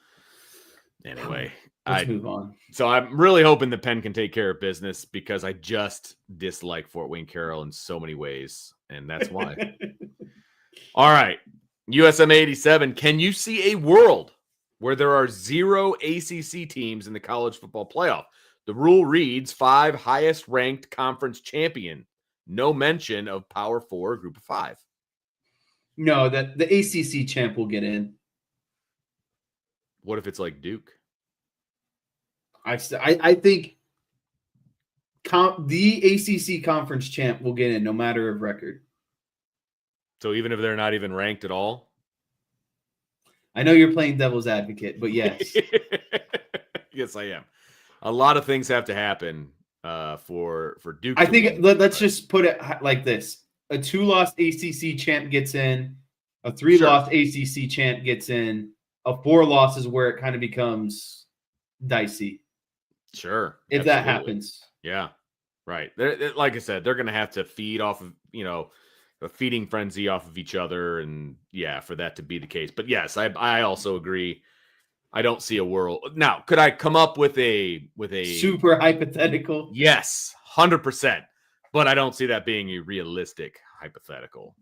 anyway, let's move on. So I'm really hoping the Penn can take care of business, because I just dislike Fort Wayne Carroll in so many ways, and that's why. All right, USM 87. Can you see a world where there are 0 ACC teams in the college football playoff. The rule reads 5 highest ranked conference champion. No mention of Power 4 Group of 5. No, that the ACC champ will get in. What if it's like Duke? I think the ACC conference champ will get in no matter of record. So even if they're not even ranked at all? I know you're playing devil's advocate, but yes. Yes, I am. A lot of things have to happen for Duke. I think let's just put it like this. A 2-loss ACC champ gets in. A 3-loss ACC champ gets in. A 4-loss is where it kind of becomes dicey. Sure. If that happens. Yeah. Right. Like I said, they're going to have to feed off of, a feeding frenzy off of each other. And for that to be the case. But yes, I also agree. I don't see a world. Now, could I come up with a super hypothetical? Yes, 100%. But I don't see that being a realistic hypothetical.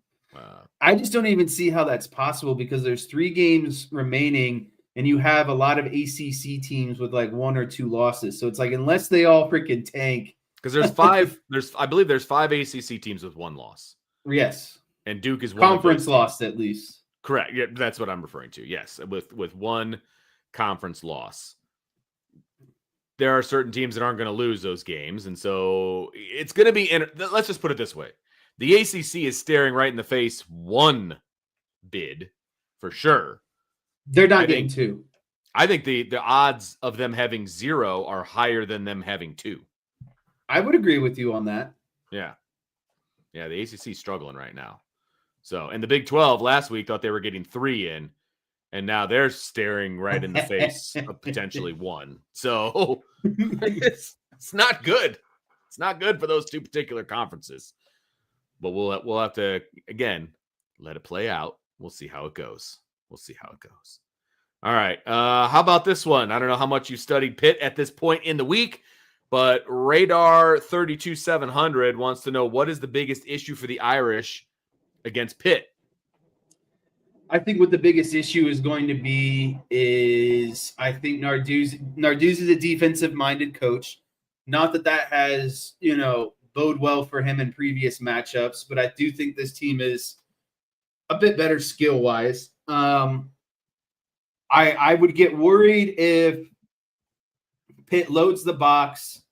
I just don't even see how that's possible because there's 3 games remaining and you have a lot of ACC teams with like 1 or 2 losses. So it's like, unless they all freaking tank. Because there's 5, I believe there's 5 ACC teams with 1 loss. Yes. And Duke is one conference loss at least. Correct. Yeah, that's what I'm referring to. Yes. With 1 conference loss. There are certain teams that aren't going to lose those games. And so it's going to be, let's just put it this way. The ACC is staring right in the face 1 bid for sure. They're not getting 2. I think the odds of them having 0 are higher than them having 2. I would agree with you on that. Yeah. Yeah, the ACC is struggling right now. So, and the Big 12 last week thought they were getting 3 in, and now they're staring right in the face of potentially 1. So, it's not good. It's not good for those 2 particular conferences. But we'll have to, again, let it play out. We'll see how it goes. All right. How about this one? I don't know how much you studied Pitt at this point in the week, but Radar 32700 wants to know, what is the biggest issue for the Irish against Pitt? I think what the biggest issue is going to be is I think Narduzzi is a defensive-minded coach. Not that has, bode well for him in previous matchups, but I do think this team is a bit better skill-wise. I would get worried if Pitt loads the box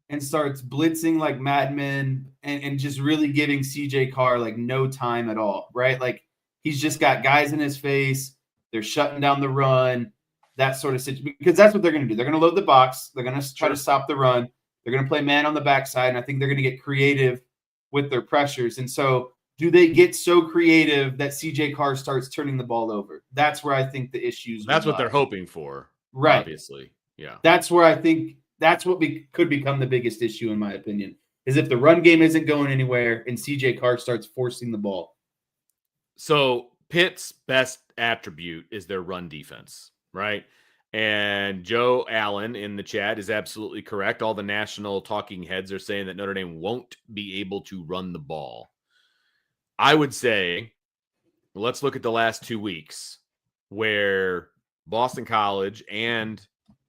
and starts blitzing like madmen and just really giving CJ Carr like no time at all, right? Like he's just got guys in his face. They're shutting down the run, that sort of situation, because that's what they're going to do. They're going to load the box. They're going to try to stop the run. They're going to play man on the backside, and I think they're going to get creative with their pressures. And so do they get so creative that CJ Carr starts turning the ball over? That's where I think the issues are. That's what they're hoping for, right? Obviously, yeah. That's where I think that's what could become the biggest issue, in my opinion, is if the run game isn't going anywhere and CJ Carr starts forcing the ball. So Pitt's best attribute is their run defense, right? And Joe Allen in the chat is absolutely correct. All the national talking heads are saying that Notre Dame won't be able to run the ball. I would say, let's look at the last 2 weeks where Boston College and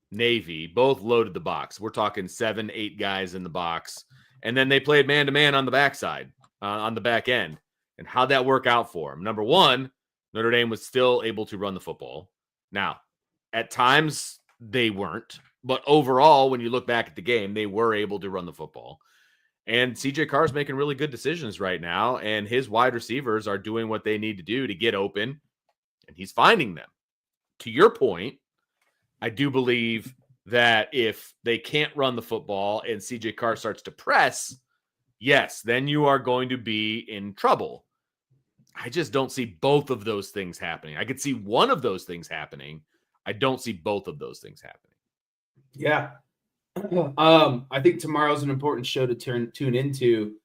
Navy both loaded the box. We're talking 7, 8 guys in the box. And then they played man-to-man on the backside, on the back end. And how'd that work out for them? Number one, Notre Dame was still able to run the football. Now, at times they weren't. But overall, when you look back at the game, they were able to run the football. And CJ Carr is making really good decisions right now. And his wide receivers are doing what they need to do to get open. And he's finding them. To your point, I do believe that if they can't run the football and CJ Carr starts to press, yes, then you are going to be in trouble. I just don't see both of those things happening. I could see one of those things happening. I don't see both of those things happening. Yeah. I think tomorrow's an important show to tune into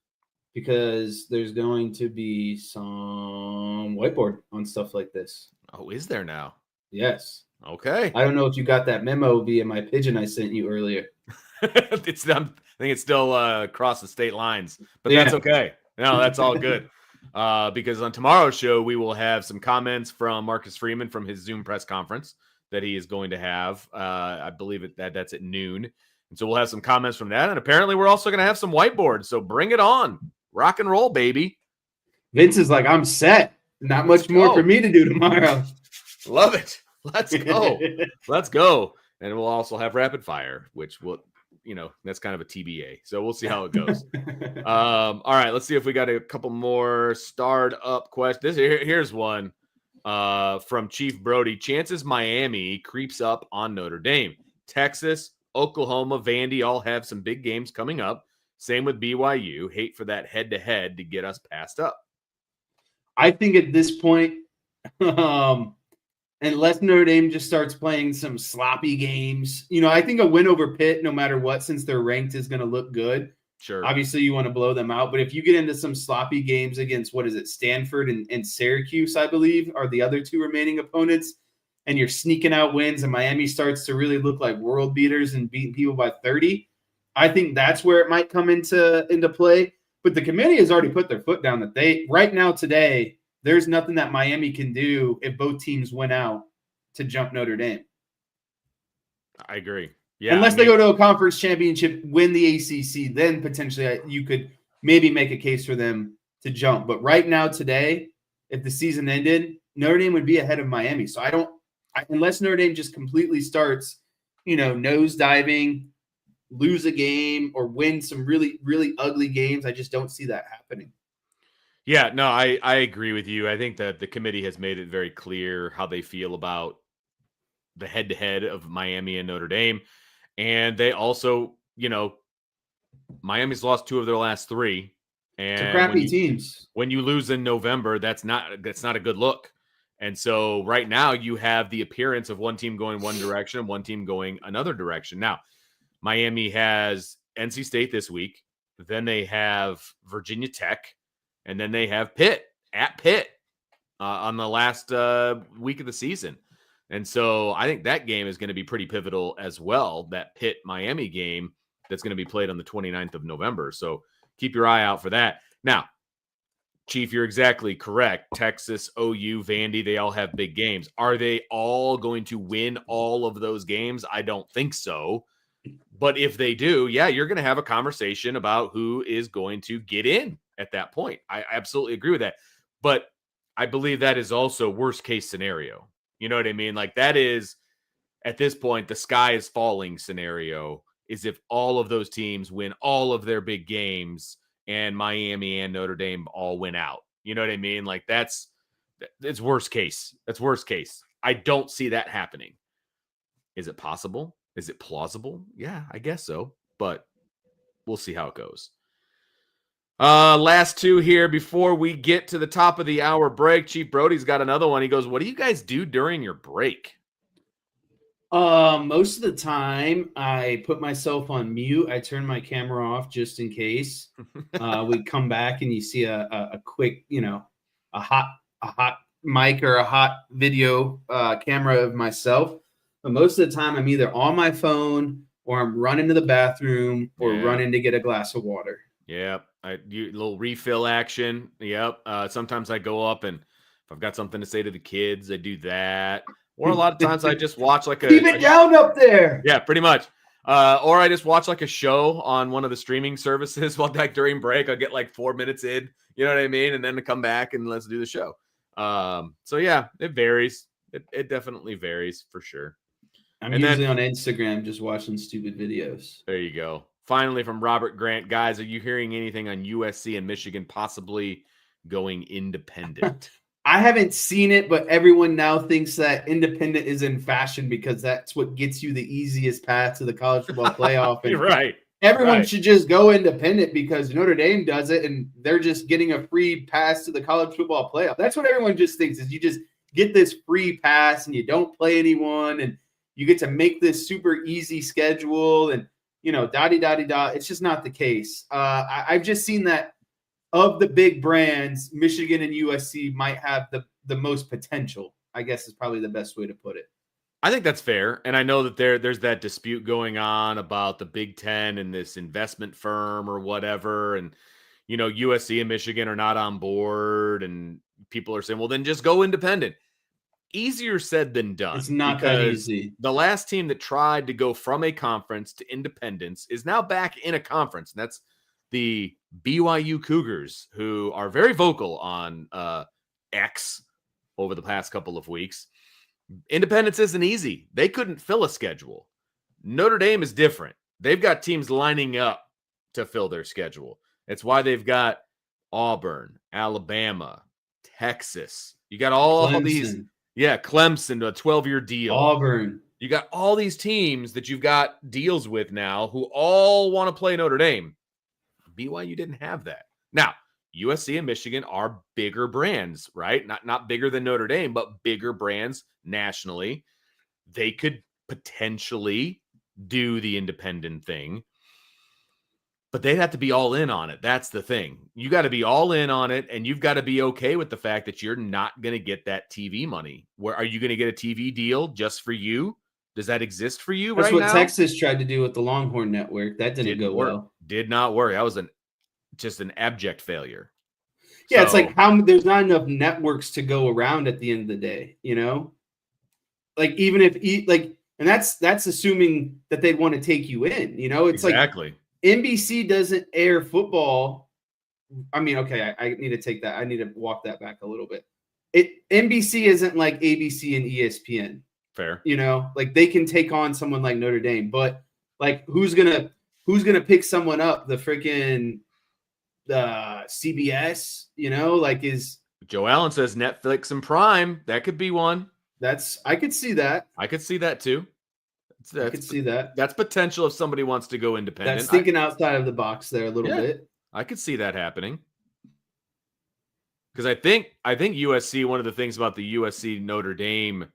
because there's going to be some whiteboard on stuff like this. Oh, is there now? Yes. Okay. I don't know if you got that memo via my pigeon I sent you earlier. I think it's still across the state lines, but that's okay. No, that's all good. Because on tomorrow's show, we will have some comments from Marcus Freeman from his Zoom press conference that he is going to have. I believe that's at noon. And so we'll have some comments from that. And apparently we're also going to have some whiteboards. So bring it on. Rock and roll, baby. Vince is like, I'm set. Not much more for me to do tomorrow. Love it. Let's go. Let's go. And we'll also have rapid fire, which will, that's kind of a TBA. So we'll see how it goes. All right. Let's see if we got a couple more starred up questions. Here's one from Chief Brody. Chances Miami creeps up on Notre Dame. Texas, Oklahoma, Vandy all have some big games coming up. Same with BYU. Hate for that head-to-head to get us passed up. I think at this point, unless Notre Dame just starts playing some sloppy games, I think a win over Pitt, no matter what, since they're ranked, is going to look good. Sure. Obviously, you want to blow them out. But if you get into some sloppy games against, Stanford and Syracuse, I believe, are the other two remaining opponents, and you're sneaking out wins and Miami starts to really look like world beaters and beating people by 30, I think that's where it might come into play. But the committee has already put their foot down that right now today, there's nothing that Miami can do if both teams win out to jump Notre Dame. I agree. Yeah, unless they go to a conference championship, win the ACC, then potentially you could maybe make a case for them to jump. But right now today, if the season ended, Notre Dame would be ahead of Miami. So unless Notre Dame just completely starts, nose diving, lose a game or win some really, really ugly games, I just don't see that happening. Yeah, no, I agree with you. I think that the committee has made it very clear how they feel about the head-to-head of Miami and Notre Dame. And they also, Miami's lost 2 of their last 3. And it's crappy teams. When you lose in November, that's not a good look. And so right now you have the appearance of one team going one direction, one team going another direction. Now, Miami has NC State this week. Then they have Virginia Tech. And then they have Pitt on the last week of the season. And so I think that game is going to be pretty pivotal as well, that Pitt-Miami game that's going to be played on the 29th of November. So keep your eye out for that. Now, Chief, you're exactly correct. Texas, OU, Vandy, they all have big games. Are they all going to win all of those games? I don't think so. But if they do, yeah, you're going to have a conversation about who is going to get in at that point. I absolutely agree with that. But I believe that is also worst case scenario. You know what I mean? Like that is, at this point, the sky is falling scenario is if all of those teams win all of their big games and Miami and Notre Dame all win out. You know what I mean? Like it's worst case. That's worst case. I don't see that happening. Is it possible? Is it plausible? Yeah, I guess so. But we'll see how it goes. Last 2 here before we get to the top of the hour break. Chief Brody's got another one. He goes, what do you guys do during your break? Most of the time I put myself on mute. I turn my camera off just in case. We come back and you see a quick, a hot mic or a hot video camera of myself. But most of the time I'm either on my phone or I'm running to the bathroom or running to get a glass of water. Yep. A little refill action. Yep. Sometimes I go up and if I've got something to say to the kids, I do that. Or a lot of times I just watch like keep it down up there. Yeah, pretty much. Or I just watch like a show on one of the streaming services while during break. I'll get like 4 minutes in, you know what I mean? And then to come back and let's do the show. So yeah, it varies. It definitely varies for sure. I'm usually on Instagram just watching stupid videos. There you go. Finally, from Robert Grant, guys, are you hearing anything on USC and Michigan possibly going independent? I haven't seen it, but everyone now thinks that independent is in fashion because that's what gets you the easiest path to the college football playoff. And You're right. Everyone should just go independent because Notre Dame does it, and they're just getting a free pass to the college football playoff. That's what everyone just thinks is you just get this free pass and you don't play anyone, and you get to make this super easy schedule and, da-di-da-di-da. It's just not the case. I've just seen that of the big brands, Michigan and USC might have the most potential, I guess is probably the best way to put it. I think that's fair. And I know that there's that dispute going on about the Big Ten and this investment firm or whatever. And, USC and Michigan are not on board and people are saying, well, then just go independent. easier said than done. It's not that easy. The last team that tried to go from a conference to independence is now back in a conference, and that's the BYU Cougars, who are very vocal on X over the past couple of weeks. Independence isn't easy. They couldn't fill a schedule. Notre Dame is different. They've got teams lining up to fill their schedule. It's why they've got Auburn, Alabama, Texas. You got all Clemson. These. Yeah, Clemson, a 12-year deal. Auburn. You got all these teams that you've got deals with now who all want to play Notre Dame. BYU didn't have that. Now, USC and Michigan are bigger brands, right? Not bigger than Notre Dame, but bigger brands nationally. They could potentially do the independent thing, but they'd have to be all in on it. That's the thing. You got to be all in on it, and you've got to be okay with the fact that you're not going to get that TV money. Where are you going to get a TV deal just for you? Does that exist for you? That's right what now? Texas tried to do with the Longhorn Network. That didn't go work. well. Did not work. That was just an abject failure. Yeah, so, it's like there's not enough networks to go around at the end of the day, you know? Like even if and that's assuming that they'd want to take you in, you know? It's exactly. Like NBC doesn't air football. I mean, okay, I need to take that. I need to walk that back a little bit. NBC isn't like ABC and ESPN. Fair. You know, like they can take on someone like Notre Dame, but like who's gonna pick someone up? The freaking CBS, you know, like is Joe Allen says Netflix and Prime. That could be one. I could see that. I could see that too. I could see that. That's potential if somebody wants to go independent. That's thinking outside of the box there a little bit. I could see that happening. Because I think USC, one of the things about the USC Notre Dame,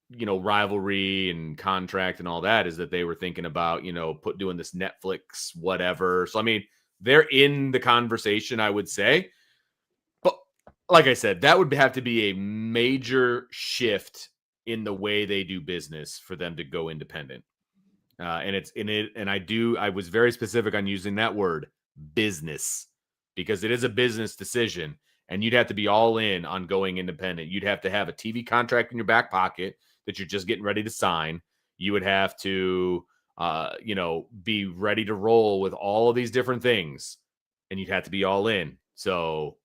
you know, rivalry and contract and all that is that they were thinking about, you know, doing this Netflix, whatever. So, I mean, they're in the conversation, I would say. But like I said, that would have to be a major shift in the way they do business for them to go independent. And I was very specific on using that word, business, because it is a business decision, and you'd have to be all in on going independent. You'd have to have a TV contract in your back pocket that you're just getting ready to sign. You would have to, you know, be ready to roll with all of these different things, and you'd have to be all in. So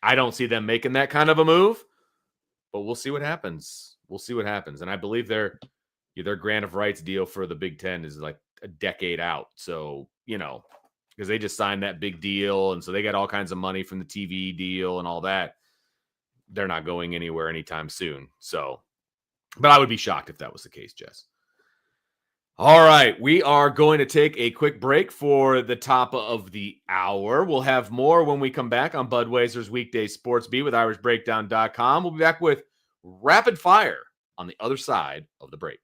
I don't see them making that kind of a move, but we'll see what happens. And I believe their grant of rights deal for the Big Ten is like a decade out. So, you know, because they just signed that big deal, and so they got all kinds of money from the TV deal and all that. They're not going anywhere anytime soon. So, but I would be shocked if that was the case, Jess. All right, we are going to take a quick break for the top of the hour. We'll have more when we come back on Budweiser's Weekday Sports Beat with IrishBreakdown.com. We'll be back with rapid fire on the other side of the break.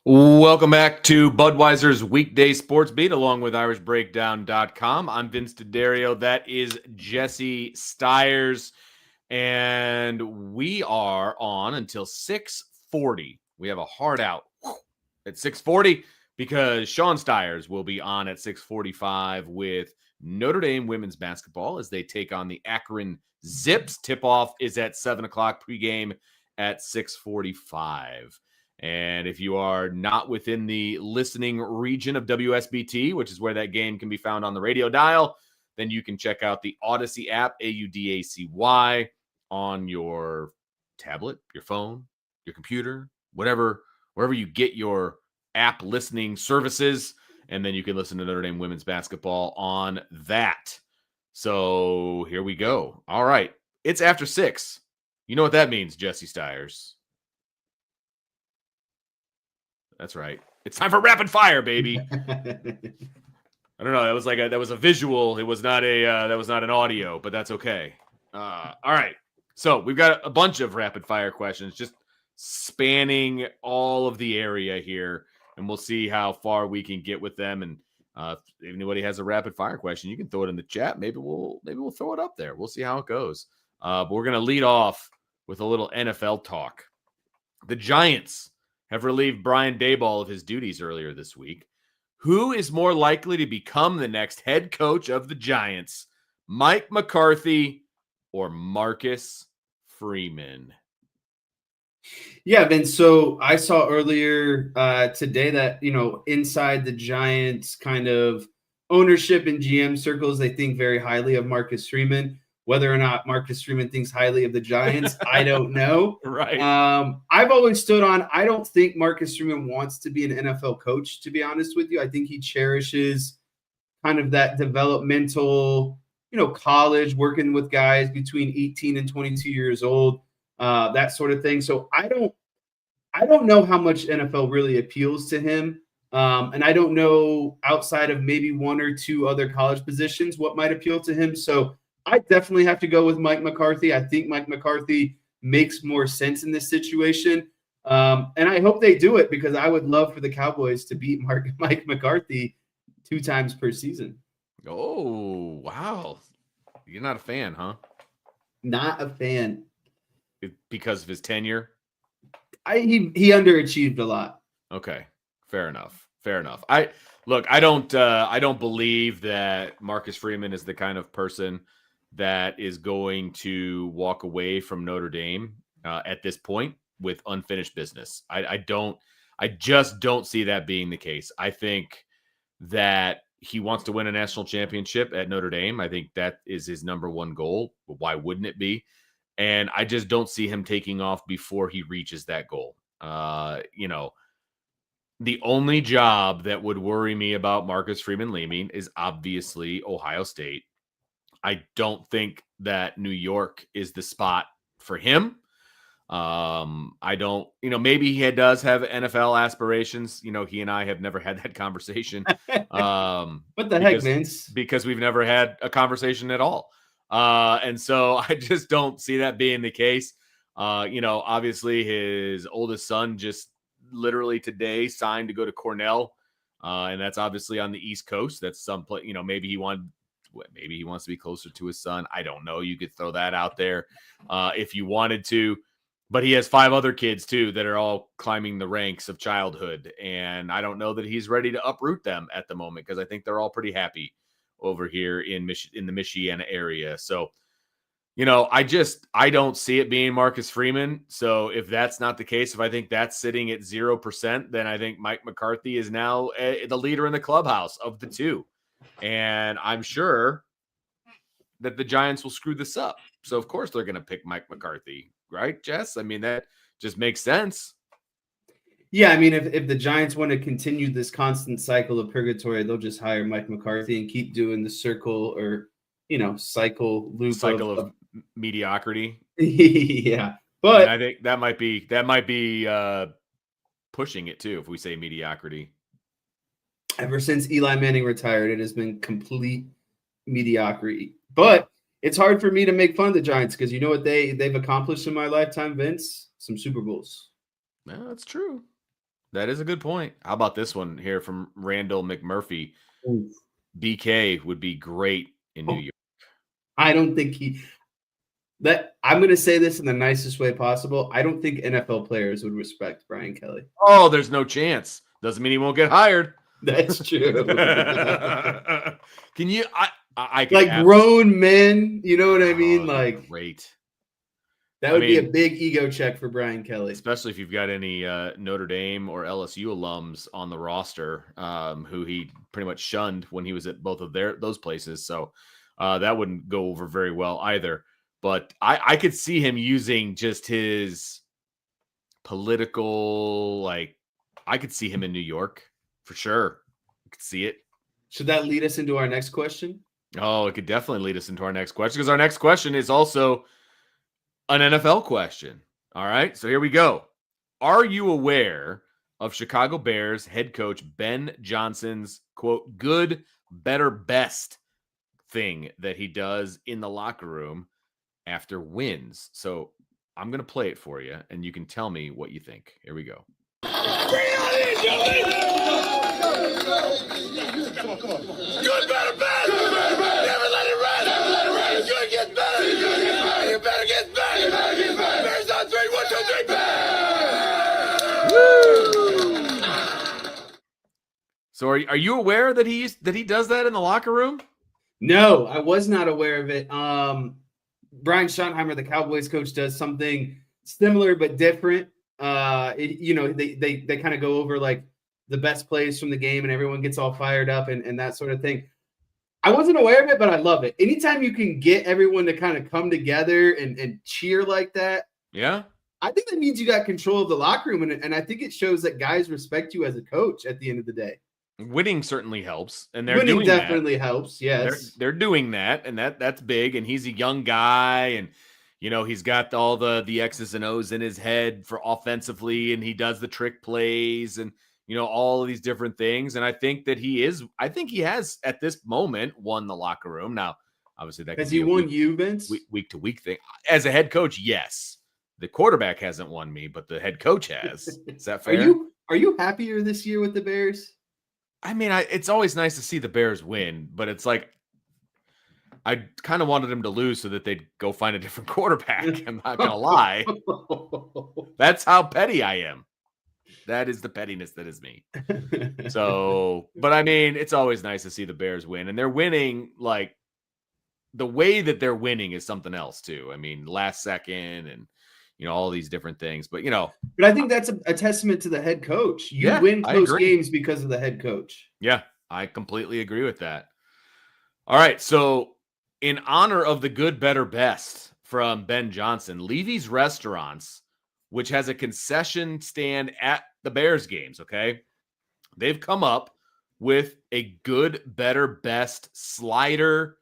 Welcome back to Budweiser's Weekday Sportsbeat along with IrishBreakdown.com. I'm Vince D'Addario. That is Jesse Stiers. And we are on until 6:40. We have a hard out at 6:40 because Sean Stiers will be on at 6:45 with Notre Dame women's basketball as they take on the Akron Zips. Tip-off is at 7 o'clock, pregame at 6:45. And if you are not within the listening region of WSBT, which is where that game can be found on the radio dial, then you can check out the Odyssey app, AUDACY, on your tablet, your phone, your computer, wherever you get your app listening services. And then you can listen to Notre Dame women's basketball on that. So here we go. All right. It's after 6. You know what that means, Jesse Stiers. That's right. It's time for rapid fire, baby. I don't know. That was a visual. It was not that was not an audio, but that's okay. All right. So we've got a bunch of rapid fire questions, just spanning all of the area here, and we'll see how far we can get with them. And if anybody has a rapid fire question, you can throw it in the chat. Maybe we'll throw it up there. We'll see how it goes. But we're gonna lead off with a little NFL talk. The Giants have relieved Brian Daboll of his duties earlier this week. Who is more likely to become the next head coach of the Giants, Mike McCarthy or Marcus Freeman? Yeah, Vince. So I saw earlier today that, inside the Giants kind of ownership and GM circles, they think very highly of Marcus Freeman. Whether or not Marcus Freeman thinks highly of the Giants, I don't know. Right. I've always stood on, I don't think Marcus Freeman wants to be an NFL coach, to be honest with you. I think he cherishes kind of that developmental, college, working with guys between 18 and 22 years old, that sort of thing. So I don't know how much NFL really appeals to him. And I don't know, outside of maybe one or two other college positions, what might appeal to him. So I definitely have to go with Mike McCarthy. I think Mike McCarthy makes more sense in this situation. And I hope they do it because I would love for the Cowboys to beat Mike McCarthy 2 times per season. Oh, wow. You're not a fan, huh? Not a fan. Because of his tenure? He underachieved a lot. Okay. Fair enough. I don't believe that Marcus Freeman is the kind of person that is going to walk away from Notre Dame at this point with unfinished business. I just don't see that being the case. I think that he wants to win a national championship at Notre Dame. I think that is his number one goal. Why wouldn't it be? And I just don't see him taking off before he reaches that goal. The only job that would worry me about Marcus Freeman leaving is obviously Ohio State. I don't think that New York is the spot for him. I don't, maybe he does have NFL aspirations. He and I have never had that conversation. What the heck, Vince? Because we've never had a conversation at all. And so I just don't see that being the case. Obviously his oldest son just literally today signed to go to Cornell. And that's obviously on the East Coast. That's some place, maybe he wants to be closer to his son. I don't know. You could throw that out there if you wanted to. But he has 5 other kids, too, that are all climbing the ranks of childhood. And I don't know that he's ready to uproot them at the moment because I think they're all pretty happy over here in the Michiana area. So, I don't see it being Marcus Freeman. So if that's not the case, if I think that's sitting at 0%, then I think Mike McCarthy is now the leader in the clubhouse of the two. And I'm sure that the Giants will screw this up. So, of course, they're going to pick Mike McCarthy. Right, Jess? I mean, that just makes sense. Yeah, I mean, if the Giants want to continue this constant cycle of purgatory, they'll just hire Mike McCarthy and keep doing the circle or, cycle of mediocrity. Yeah. But and I think that might be pushing it, too, if we say mediocrity. Ever since Eli Manning retired, it has been complete mediocrity. But it's hard for me to make fun of the Giants because you know what they've accomplished in my lifetime, Vince? Some Super Bowls. Yeah, that's true. That is a good point. How about this one here from Randall McMurphy? Oof. BK would be great in New York. I don't think I'm going to say this in the nicest way possible. I don't think NFL players would respect Brian Kelly. Oh, there's no chance. Doesn't mean he won't get hired. That's true. Can you? I can like grown men, you know what I mean? Like great. That would be a big ego check for Brian Kelly, especially if you've got any Notre Dame or LSU alums on the roster who he pretty much shunned when he was at both of those places. So that wouldn't go over very well either. But I could see him using just his political, I could see him in New York for sure. I could see it. Should that lead us into our next question? Oh, it could definitely lead us into our next question, because our next question is also an NFL question. All right, so here we go. Are you aware of Chicago Bears head coach Ben Johnson's, quote, good, better, best thing that he does in the locker room after wins? So I'm going to play it for you, and you can tell me what you think. Here we go. Come on. Good, better, best. Never let it rest. Good gets better. You better get better. Bears on 3, 1, 2, 3. Woo! So are you aware that he does that in the locker room? No, I was not aware of it. Brian Schottenheimer, the Cowboys coach, does something similar but different. They kind of go over like the best plays from the game, and everyone gets all fired up and that sort of thing. I wasn't aware of it, but I love it. Anytime you can get everyone to kind of come together and cheer like that, yeah, I think that means you got control of the locker room, and I think it shows that guys respect you as a coach at the end of the day. Winning certainly helps, and winning definitely helps. Yes, they're doing that, and that's big. And he's a young guy, and he's got all the X's and O's in his head for offensively, and he does the trick plays, and all of these different things. And I think he has at this moment won the locker room. Now, obviously, that has he won you, Vince? Week to week thing as a head coach. Yes, the quarterback hasn't won me, but the head coach has. Is that fair? Are you happier this year with the Bears? I mean, it's always nice to see the Bears win, but it's like I kind of wanted him to lose so that they'd go find a different quarterback. I'm not going to lie. That's how petty I am. That is the pettiness that is me. So, but I mean, it's always nice to see the Bears win, and they're winning like the way that they're winning is something else too. I mean, last second and all these different things, but but I think that's a testament to the head coach. You win close games because of the head coach. Yeah, I completely agree with that. All right, so in honor of the good, better, best from Ben Johnson, Levy's Restaurants, which has a concession stand at the Bears games, okay? They've come up with a good, better, best slider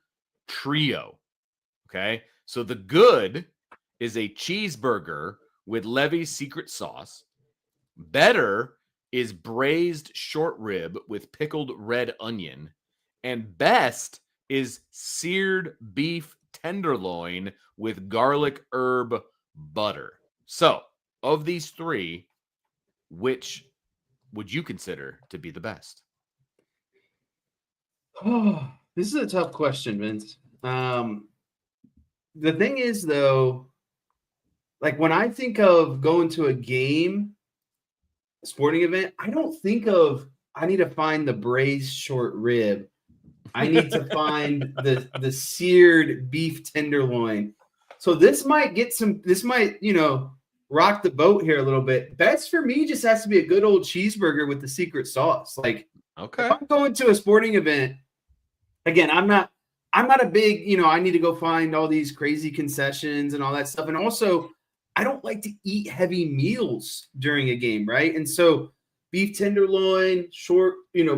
trio, okay? So the good is a cheeseburger with Levy's secret sauce. Better is braised short rib with pickled red onion. And best is seared beef tenderloin with garlic herb butter. So, of these three, which would you consider to be the best? Oh, this is a tough question, Vince. The thing is, though, like when I think of going to a game, a sporting event, I don't think of I need to find the braised short rib. I need to find the seared beef tenderloin. So this might rock the boat here a little bit. Best for me just has to be a good old cheeseburger with the secret sauce. Like, okay, if I'm going to a sporting event, again, I'm not a big, I need to go find all these crazy concessions and all that stuff. And also, I don't like to eat heavy meals during a game, right? And so beef tenderloin,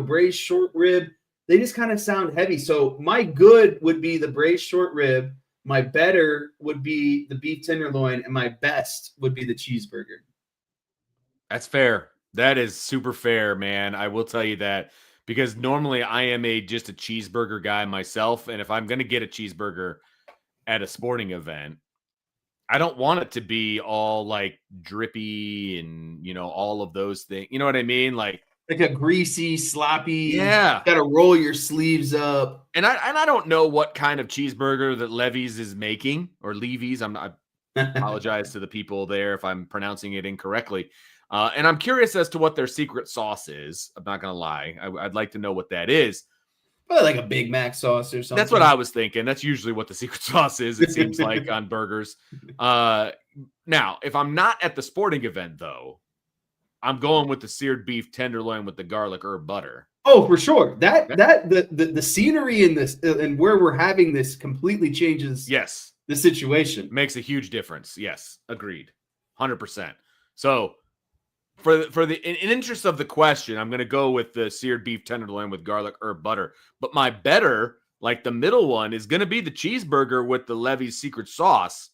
braised short rib, they just kind of sound heavy. So my good would be the braised short rib, my better would be the beef tenderloin, and my best would be the cheeseburger. That's fair. That is super fair, man. I will tell you that, because normally I am just a cheeseburger guy myself. And if I'm going to get a cheeseburger at a sporting event, I don't want it to be all like drippy and, all of those things. You know what I mean? Like a greasy, sloppy, yeah. Got to roll your sleeves up. And I don't know what kind of cheeseburger that Levy's is making, or Levy's. I apologize to the people there if I'm pronouncing it incorrectly. And I'm curious as to what their secret sauce is. I'm not going to lie. I'd like to know what that is. Probably like a Big Mac sauce or something. That's what I was thinking. That's usually what the secret sauce is, it seems like, on burgers. Now, if I'm not at the sporting event, though, I'm going with the seared beef tenderloin with the garlic herb butter. Oh, for sure. The scenery in this and where we're having this completely changes the situation. Makes a huge difference. Yes, agreed. 100%. So for the in interest of the question, I'm going to go with the seared beef tenderloin with garlic herb butter. But my better, like the middle one, is going to be the cheeseburger with the Levy's secret sauce,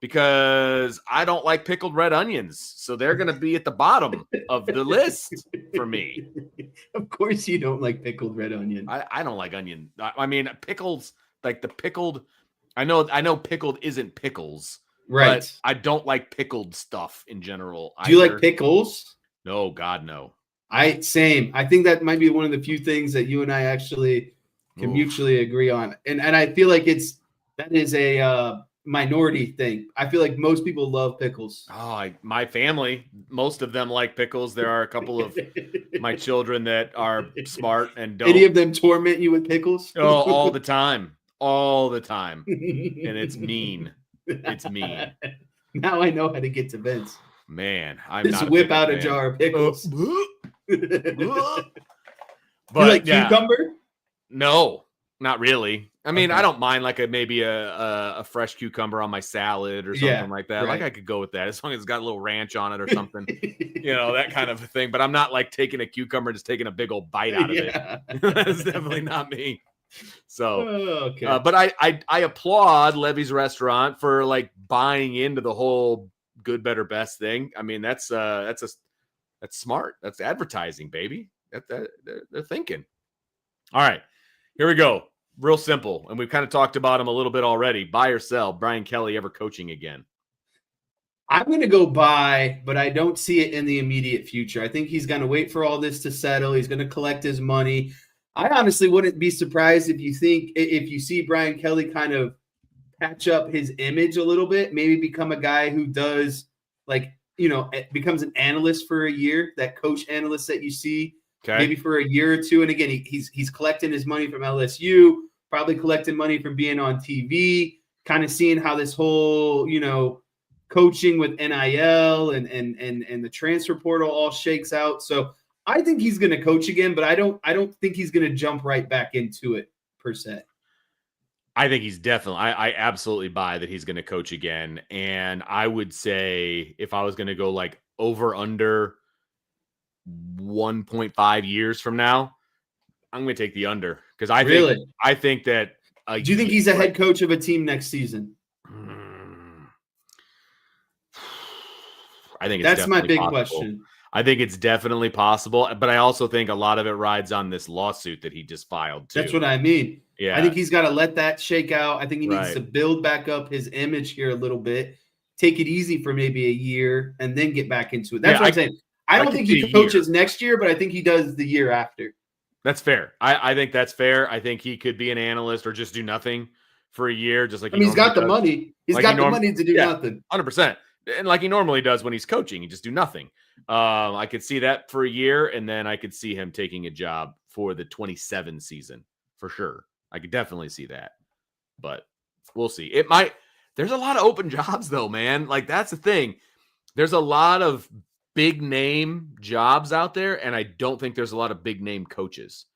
because I don't like pickled red onions. So they're going to be at the bottom of the list for me. Of course you don't like pickled red onion. I don't like onion. I mean, pickles, like the pickled, I know pickled isn't pickles. Right. But I don't like pickled stuff in general. Do you like pickles? No, God, no. Same. I think that might be one of the few things that you and I actually can mutually agree on. And I feel like that is a minority thing. I feel like most people love pickles. Oh, my family, most of them like pickles. There are a couple of my children that are smart and don't. Any of them torment you with pickles? Oh, all the time. All the time. And it's mean. It's mean. Now I know how to get to Vince. Man, I'm just not whip out a jar of pickles. But you like cucumber? No, not really. I mean, I don't mind like maybe a fresh cucumber on my salad or something like that. Right. Like I could go with that as long as it's got a little ranch on it or something, that kind of a thing. But I'm not like taking a cucumber and just taking a big old bite out of it. That's definitely not me. So, but I applaud Levy's restaurant for like buying into the whole good, better, best thing. I mean, that's smart. That's advertising, baby. They're thinking. All right, here we go. Real simple. And we've kind of talked about him a little bit already. Buy or sell Brian Kelly ever coaching again? I'm going to go buy, but I don't see it in the immediate future. I think he's going to wait for all this to settle. He's going to collect his money. I honestly wouldn't be surprised if you see Brian Kelly kind of patch up his image a little bit, maybe become a guy who does becomes an analyst for a year, that coach analyst that you see maybe for a year or two. And again, he's collecting his money from LSU, probably collecting money from being on TV, kind of seeing how this whole, coaching with NIL and the transfer portal all shakes out. So I think he's going to coach again, but I don't think he's going to jump right back into it per se. I think he's definitely, I absolutely buy that he's going to coach again. And I would say if I was going to go like over under 1.5 years from now, I'm going to take the under, because I think that. Do you think he's a head coach of a team next season? I think that's my big possible. Question. I think it's definitely possible, but I also think a lot of it rides on this lawsuit that he just filed too. That's what I mean. Yeah. I think he's got to let that shake out. I think he needs to build back up his image here a little bit, take it easy for maybe a year, and then get back into it. That's what I'm saying. I don't think he coaches next year, but I think he does the year after. That's fair. I think that's fair. I think he could be an analyst or just do nothing for a year, just like he's got the money. He's got the money to do nothing. 100%. And like he normally does when he's coaching, he just do nothing. I could see that for a year, and then I could see him taking a job for the 27 season for sure. I could definitely see that, but we'll see. It might. There's a lot of open jobs though, man. Like that's the thing. There's a lot of big name jobs out there, and I don't think there's a lot of big name coaches.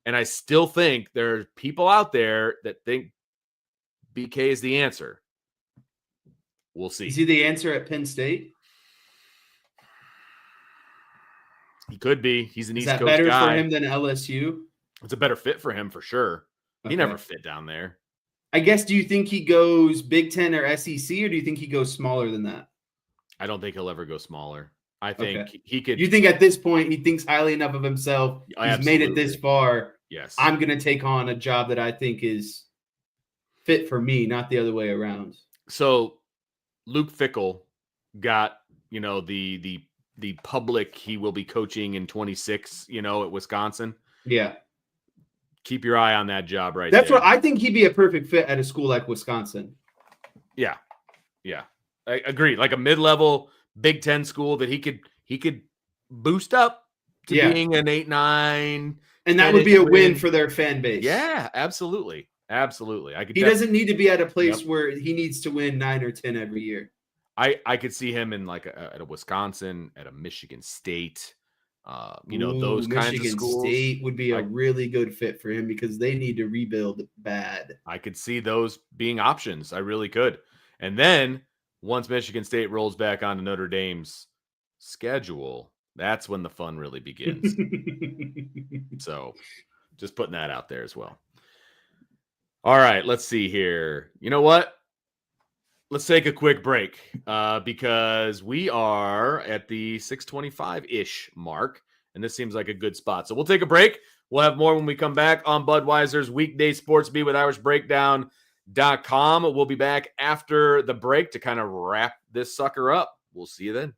And I still think there are people out there that think BK is the answer. We'll see. Is he the answer at Penn State? He could be. He's an East Coast guy. Is that better for him than LSU? It's a better fit for him for sure. Okay. He never fit down there. I guess, do you think he goes Big Ten or SEC, or do you think he goes smaller than that? I don't think he'll ever go smaller. I think he could. You think at this point he thinks highly enough of himself? He's made it this far. Yes. I'm going to take on a job that I think is fit for me, not the other way around. So Luke Fickell got, the public he will be coaching in 26, at Wisconsin. Yeah. Keep your eye on that job right That's there. what I think he'd be a perfect fit at a school like Wisconsin. Yeah. Yeah. I agree. Like a mid-level Big Ten school that he could boost up to being an 8-9. And that would be a win for their fan base. Yeah, absolutely. Absolutely. He doesn't need to be at a place where he needs to win 9 or 10 every year. I could see him in like at a Wisconsin, at a Michigan State, those kinds of schools. Michigan State would be a really good fit for him because they need to rebuild bad. I could see those being options. I really could. And then once Michigan State rolls back onto Notre Dame's schedule, that's when the fun really begins. So just putting that out there as well. All right, let's see here. You know what? Let's take a quick break because we are at the 6:25-ish mark, and this seems like a good spot. So we'll take a break. We'll have more when we come back on Budweiser's Weekday Sportsbeat with IrishBreakdown.com. We'll be back after the break to kind of wrap this sucker up. We'll see you then.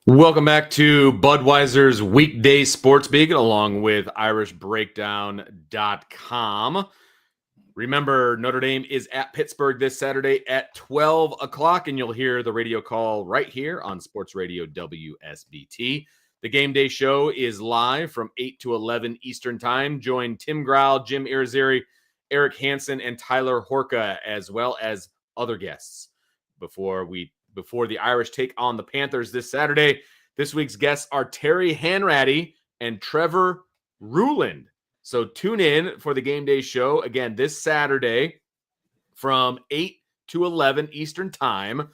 Welcome back to Budweiser's Weekday Sportsbeat along with IrishBreakdown.com. Remember, Notre Dame is at Pittsburgh this Saturday at 12 o'clock, and you'll hear the radio call right here on Sports Radio WSBT. The Game Day Show is live from 8 to 11 Eastern Time. Join Tim Grau, Jim Irizarry, Eric Hansen, and Tyler Horka, as well as other guests. Before the Irish take on the Panthers this Saturday, this week's guests are Terry Hanratty and Trevor Ruland. So tune in for the Game Day Show again this Saturday from 8 to 11 Eastern Time,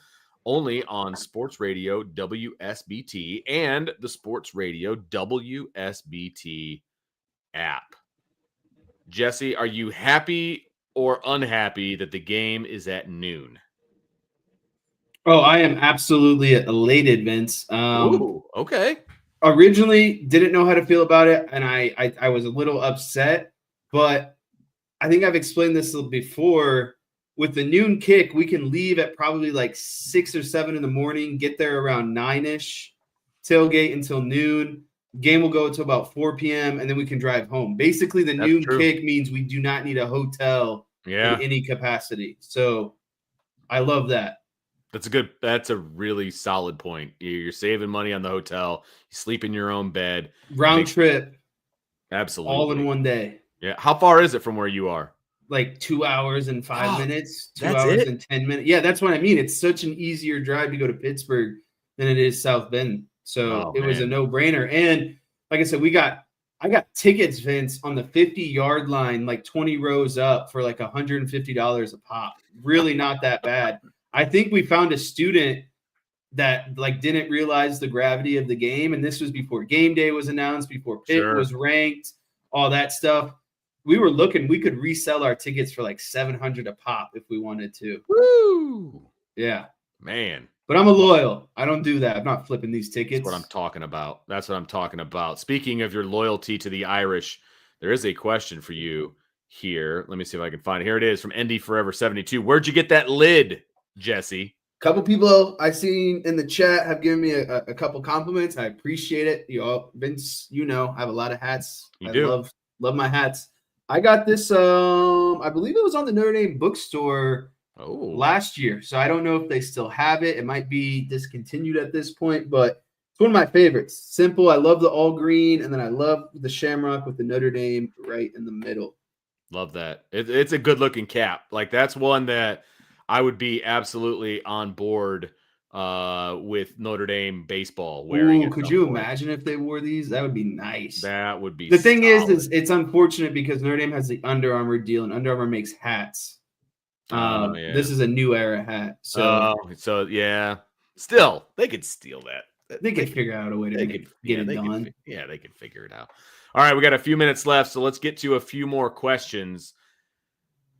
only on Sports Radio WSBT and the Sports Radio WSBT app. Jesse, are you happy or unhappy that the game is at noon? Oh, I am absolutely elated, Vince. Ooh, okay. Originally, didn't know how to feel about it, and I was a little upset, but I think I've explained this before. With the noon kick, we can leave at probably like 6 or 7 in the morning, get there around 9-ish, tailgate until noon. Game will go until about 4 p.m., and then we can drive home. Basically, the noon kick means we do not need a hotel in any capacity. So I love that. That's a really solid point. You're saving money on the hotel. You sleep in your own bed. Round trip. Absolutely. All in one day. Yeah. How far is it from where you are? Like 2 hours and 5 minutes. 2 hours and 10 minutes. Yeah, that's what I mean. It's such an easier drive to go to Pittsburgh than it is South Bend. So it was a no-brainer. And like I said, I got tickets, Vince, on the 50-yard line, like 20 rows up for like $150 a pop. Really not that bad. I think we found a student that like didn't realize the gravity of the game. And this was before game day was announced, before Pitt was ranked, all that stuff. We were looking, we could resell our tickets for like $700 a pop if we wanted to. Woo! Yeah. Man. But I'm a loyal. I don't do that. I'm not flipping these tickets. That's what I'm talking about. Speaking of your loyalty to the Irish, there is a question for you here. Let me see if I can find it. Here it is from ND Forever 72. Where'd you get that lid, Jesse? A couple people I seen in the chat have given me a couple compliments. I appreciate it. Vince, I have a lot of hats. I love my hats. I got this, I believe it was on the Notre Dame bookstore last year. So I don't know if they still have it. It might be discontinued at this point, but it's one of my favorites. Simple. I love the all green, and then I love the shamrock with the Notre Dame right in the middle. Love that. It's a good looking cap. Like that's one that I would be absolutely on board with Notre Dame baseball wearing. Ooh, could you imagine if they wore these? That would be nice. That would be. The thing is it's unfortunate because Notre Dame has the Under Armour deal, and Under Armour makes hats. This is a new era hat. So yeah. Still, they could steal that. They could figure out a way to get it done. They could figure it out. All right, we got a few minutes left, so let's get to a few more questions.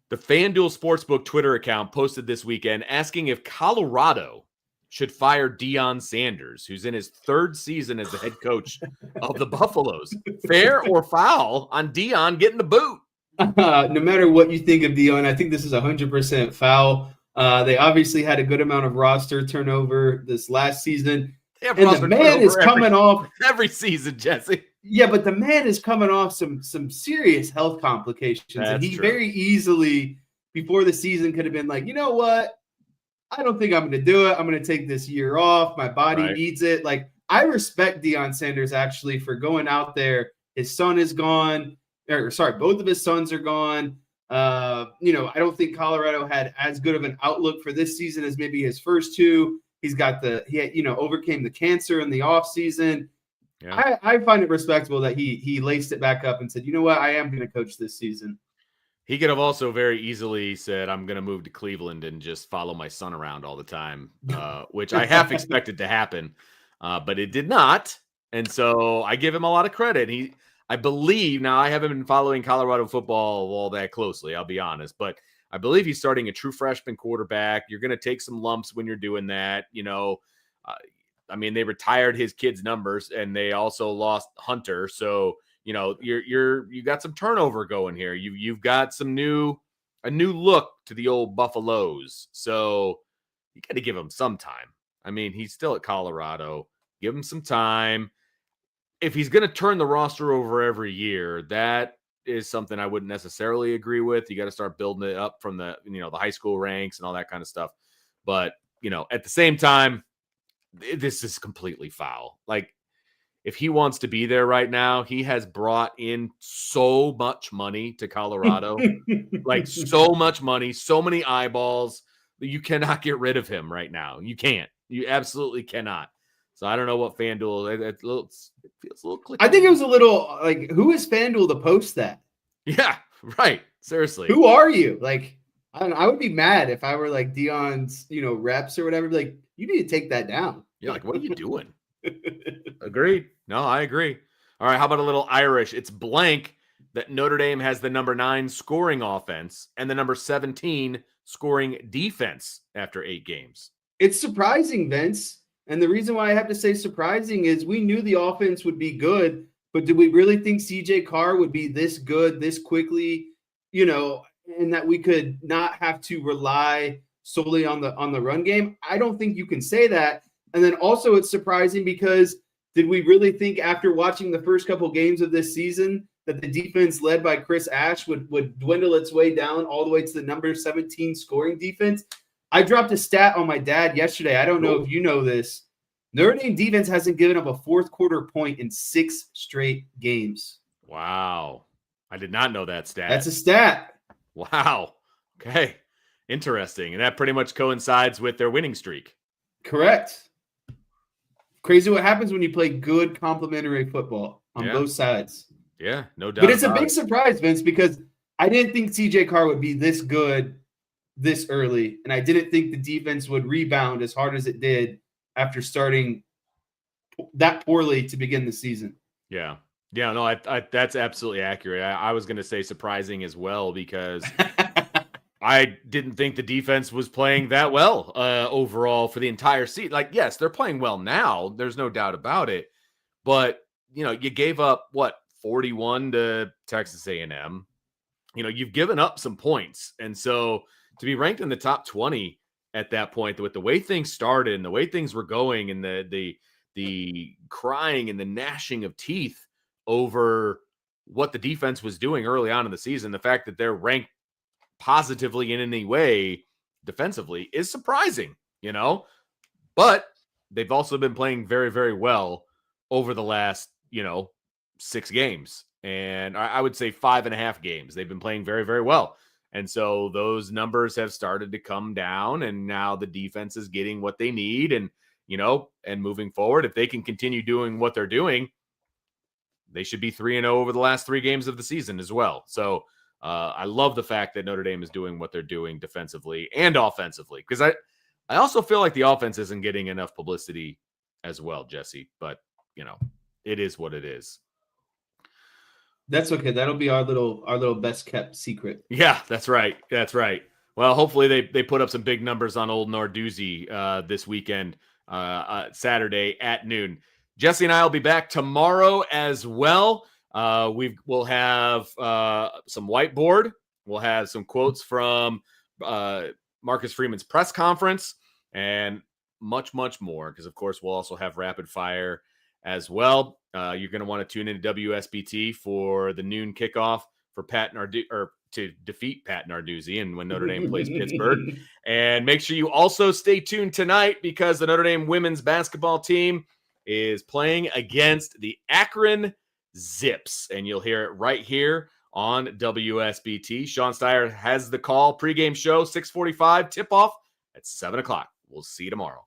The FanDuel Sportsbook Twitter account posted this weekend asking if Colorado should fire Deion Sanders, who's in his 3rd season as the head coach of the Buffaloes. Fair or foul on Deion getting the boot? No matter what you think of Deion, I think this is 100% foul. They obviously had a good amount of roster turnover this last season. And the man is coming off every season, Jesse. Yeah, but the man is coming off some serious health complications. And he very easily, before the season, could have been like, you know what? I don't think I'm going to do it. I'm going to take this year off. My body needs it. Like, I respect Deion Sanders, actually, for going out there. His son is gone. Both of his sons are gone. I don't think Colorado had as good of an outlook for this season as maybe his first two. He overcame the cancer in the offseason. Yeah. I find it respectable that he laced it back up and said, you know what, I am going to coach this season. He could have also very easily said, I'm going to move to Cleveland and just follow my son around all the time, which I half expected to happen, but it did not. And so I give him a lot of credit. I believe, now I haven't been following Colorado football all that closely, I'll be honest, but I believe he's starting a true freshman quarterback. You're going to take some lumps when you're doing that. They retired his kids' numbers and they also lost Hunter. So, you got some turnover going here. You've got a new look to the old Buffaloes. So you got to give him some time. I mean, he's still at Colorado. Give him some time. If he's going to turn the roster over every year, that is something I wouldn't necessarily agree with. You got to start building it up from the high school ranks and all that kind of stuff. But, at the same time, this is completely foul. Like, if he wants to be there right now, he has brought in so much money to Colorado, like so much money, so many eyeballs that you cannot get rid of him right now. You can't. You absolutely cannot. So I don't know what FanDuel. It feels a little clicky. I think it was a little like, who is FanDuel to post that? Yeah, right. Seriously, who are you? Like, I don't know. I would be mad if I were like Dion's, reps or whatever. Like, you need to take that down. You're like, what are you doing? Agreed. No, I agree. All right, how about a little Irish? It's blank that Notre Dame has the number 9 scoring offense and the number 17 scoring defense after 8 games. It's surprising, Vince. And the reason why I have to say surprising is we knew the offense would be good, but did we really think CJ Carr would be this good, this quickly, and that we could not have to rely solely on the run game? I don't think you can say that. And then also it's surprising because did we really think after watching the first couple games of this season that the defense led by Chris Ash would dwindle its way down all the way to the number 17 scoring defense? I dropped a stat on my dad yesterday. I don't know if you know this. Notre Dame defense hasn't given up a fourth quarter point in 6 straight games. Wow. I did not know that stat. That's a stat. Wow. Okay. Interesting. And that pretty much coincides with their winning streak. Correct. Crazy what happens when you play good complementary football on both sides. Yeah, no doubt. But it's a big surprise, Vince, because I didn't think CJ Carr would be this good this early, and I didn't think the defense would rebound as hard as it did after starting that poorly to begin the season. Yeah. Yeah, no, I that's absolutely accurate. I was going to say surprising as well because I didn't think the defense was playing that well overall for the entire season. Like, yes, they're playing well now. There's no doubt about it. But, you gave up, 41 to Texas A&M. You've given up some points. And so to be ranked in the top 20 at that point, with the way things started and the way things were going and the crying and the gnashing of teeth over what the defense was doing early on in the season, the fact that they're ranked positively in any way defensively is surprising, but they've also been playing very, very well over the last, 6 games. And I would say 5.5 games. They've been playing very, very well. And so those numbers have started to come down, and now the defense is getting what they need. And, and moving forward, if they can continue doing what they're doing, they should be 3-0 over the last 3 games of the season as well. So I love the fact that Notre Dame is doing what they're doing defensively and offensively, because I also feel like the offense isn't getting enough publicity as well, Jesse. But, it is what it is. That's okay. That'll be our little best kept secret. Yeah, that's right. That's right. Well, hopefully they put up some big numbers on old Narduzzi this weekend, Saturday at noon. Jesse and I will be back tomorrow as well. We'll have some whiteboard. We'll have some quotes from Marcus Freeman's press conference and much, much more. Because, of course, we'll also have rapid fire as well. You're going to want to tune into WSBT for the noon kickoff for to defeat Pat Narduzzi and when Notre Dame plays Pittsburgh. And make sure you also stay tuned tonight because the Notre Dame women's basketball team is playing against the Akron Zips. And you'll hear it right here on WSBT. Sean Steyer has the call. Pregame show, 6:45. Tip-off at 7 o'clock. We'll see you tomorrow.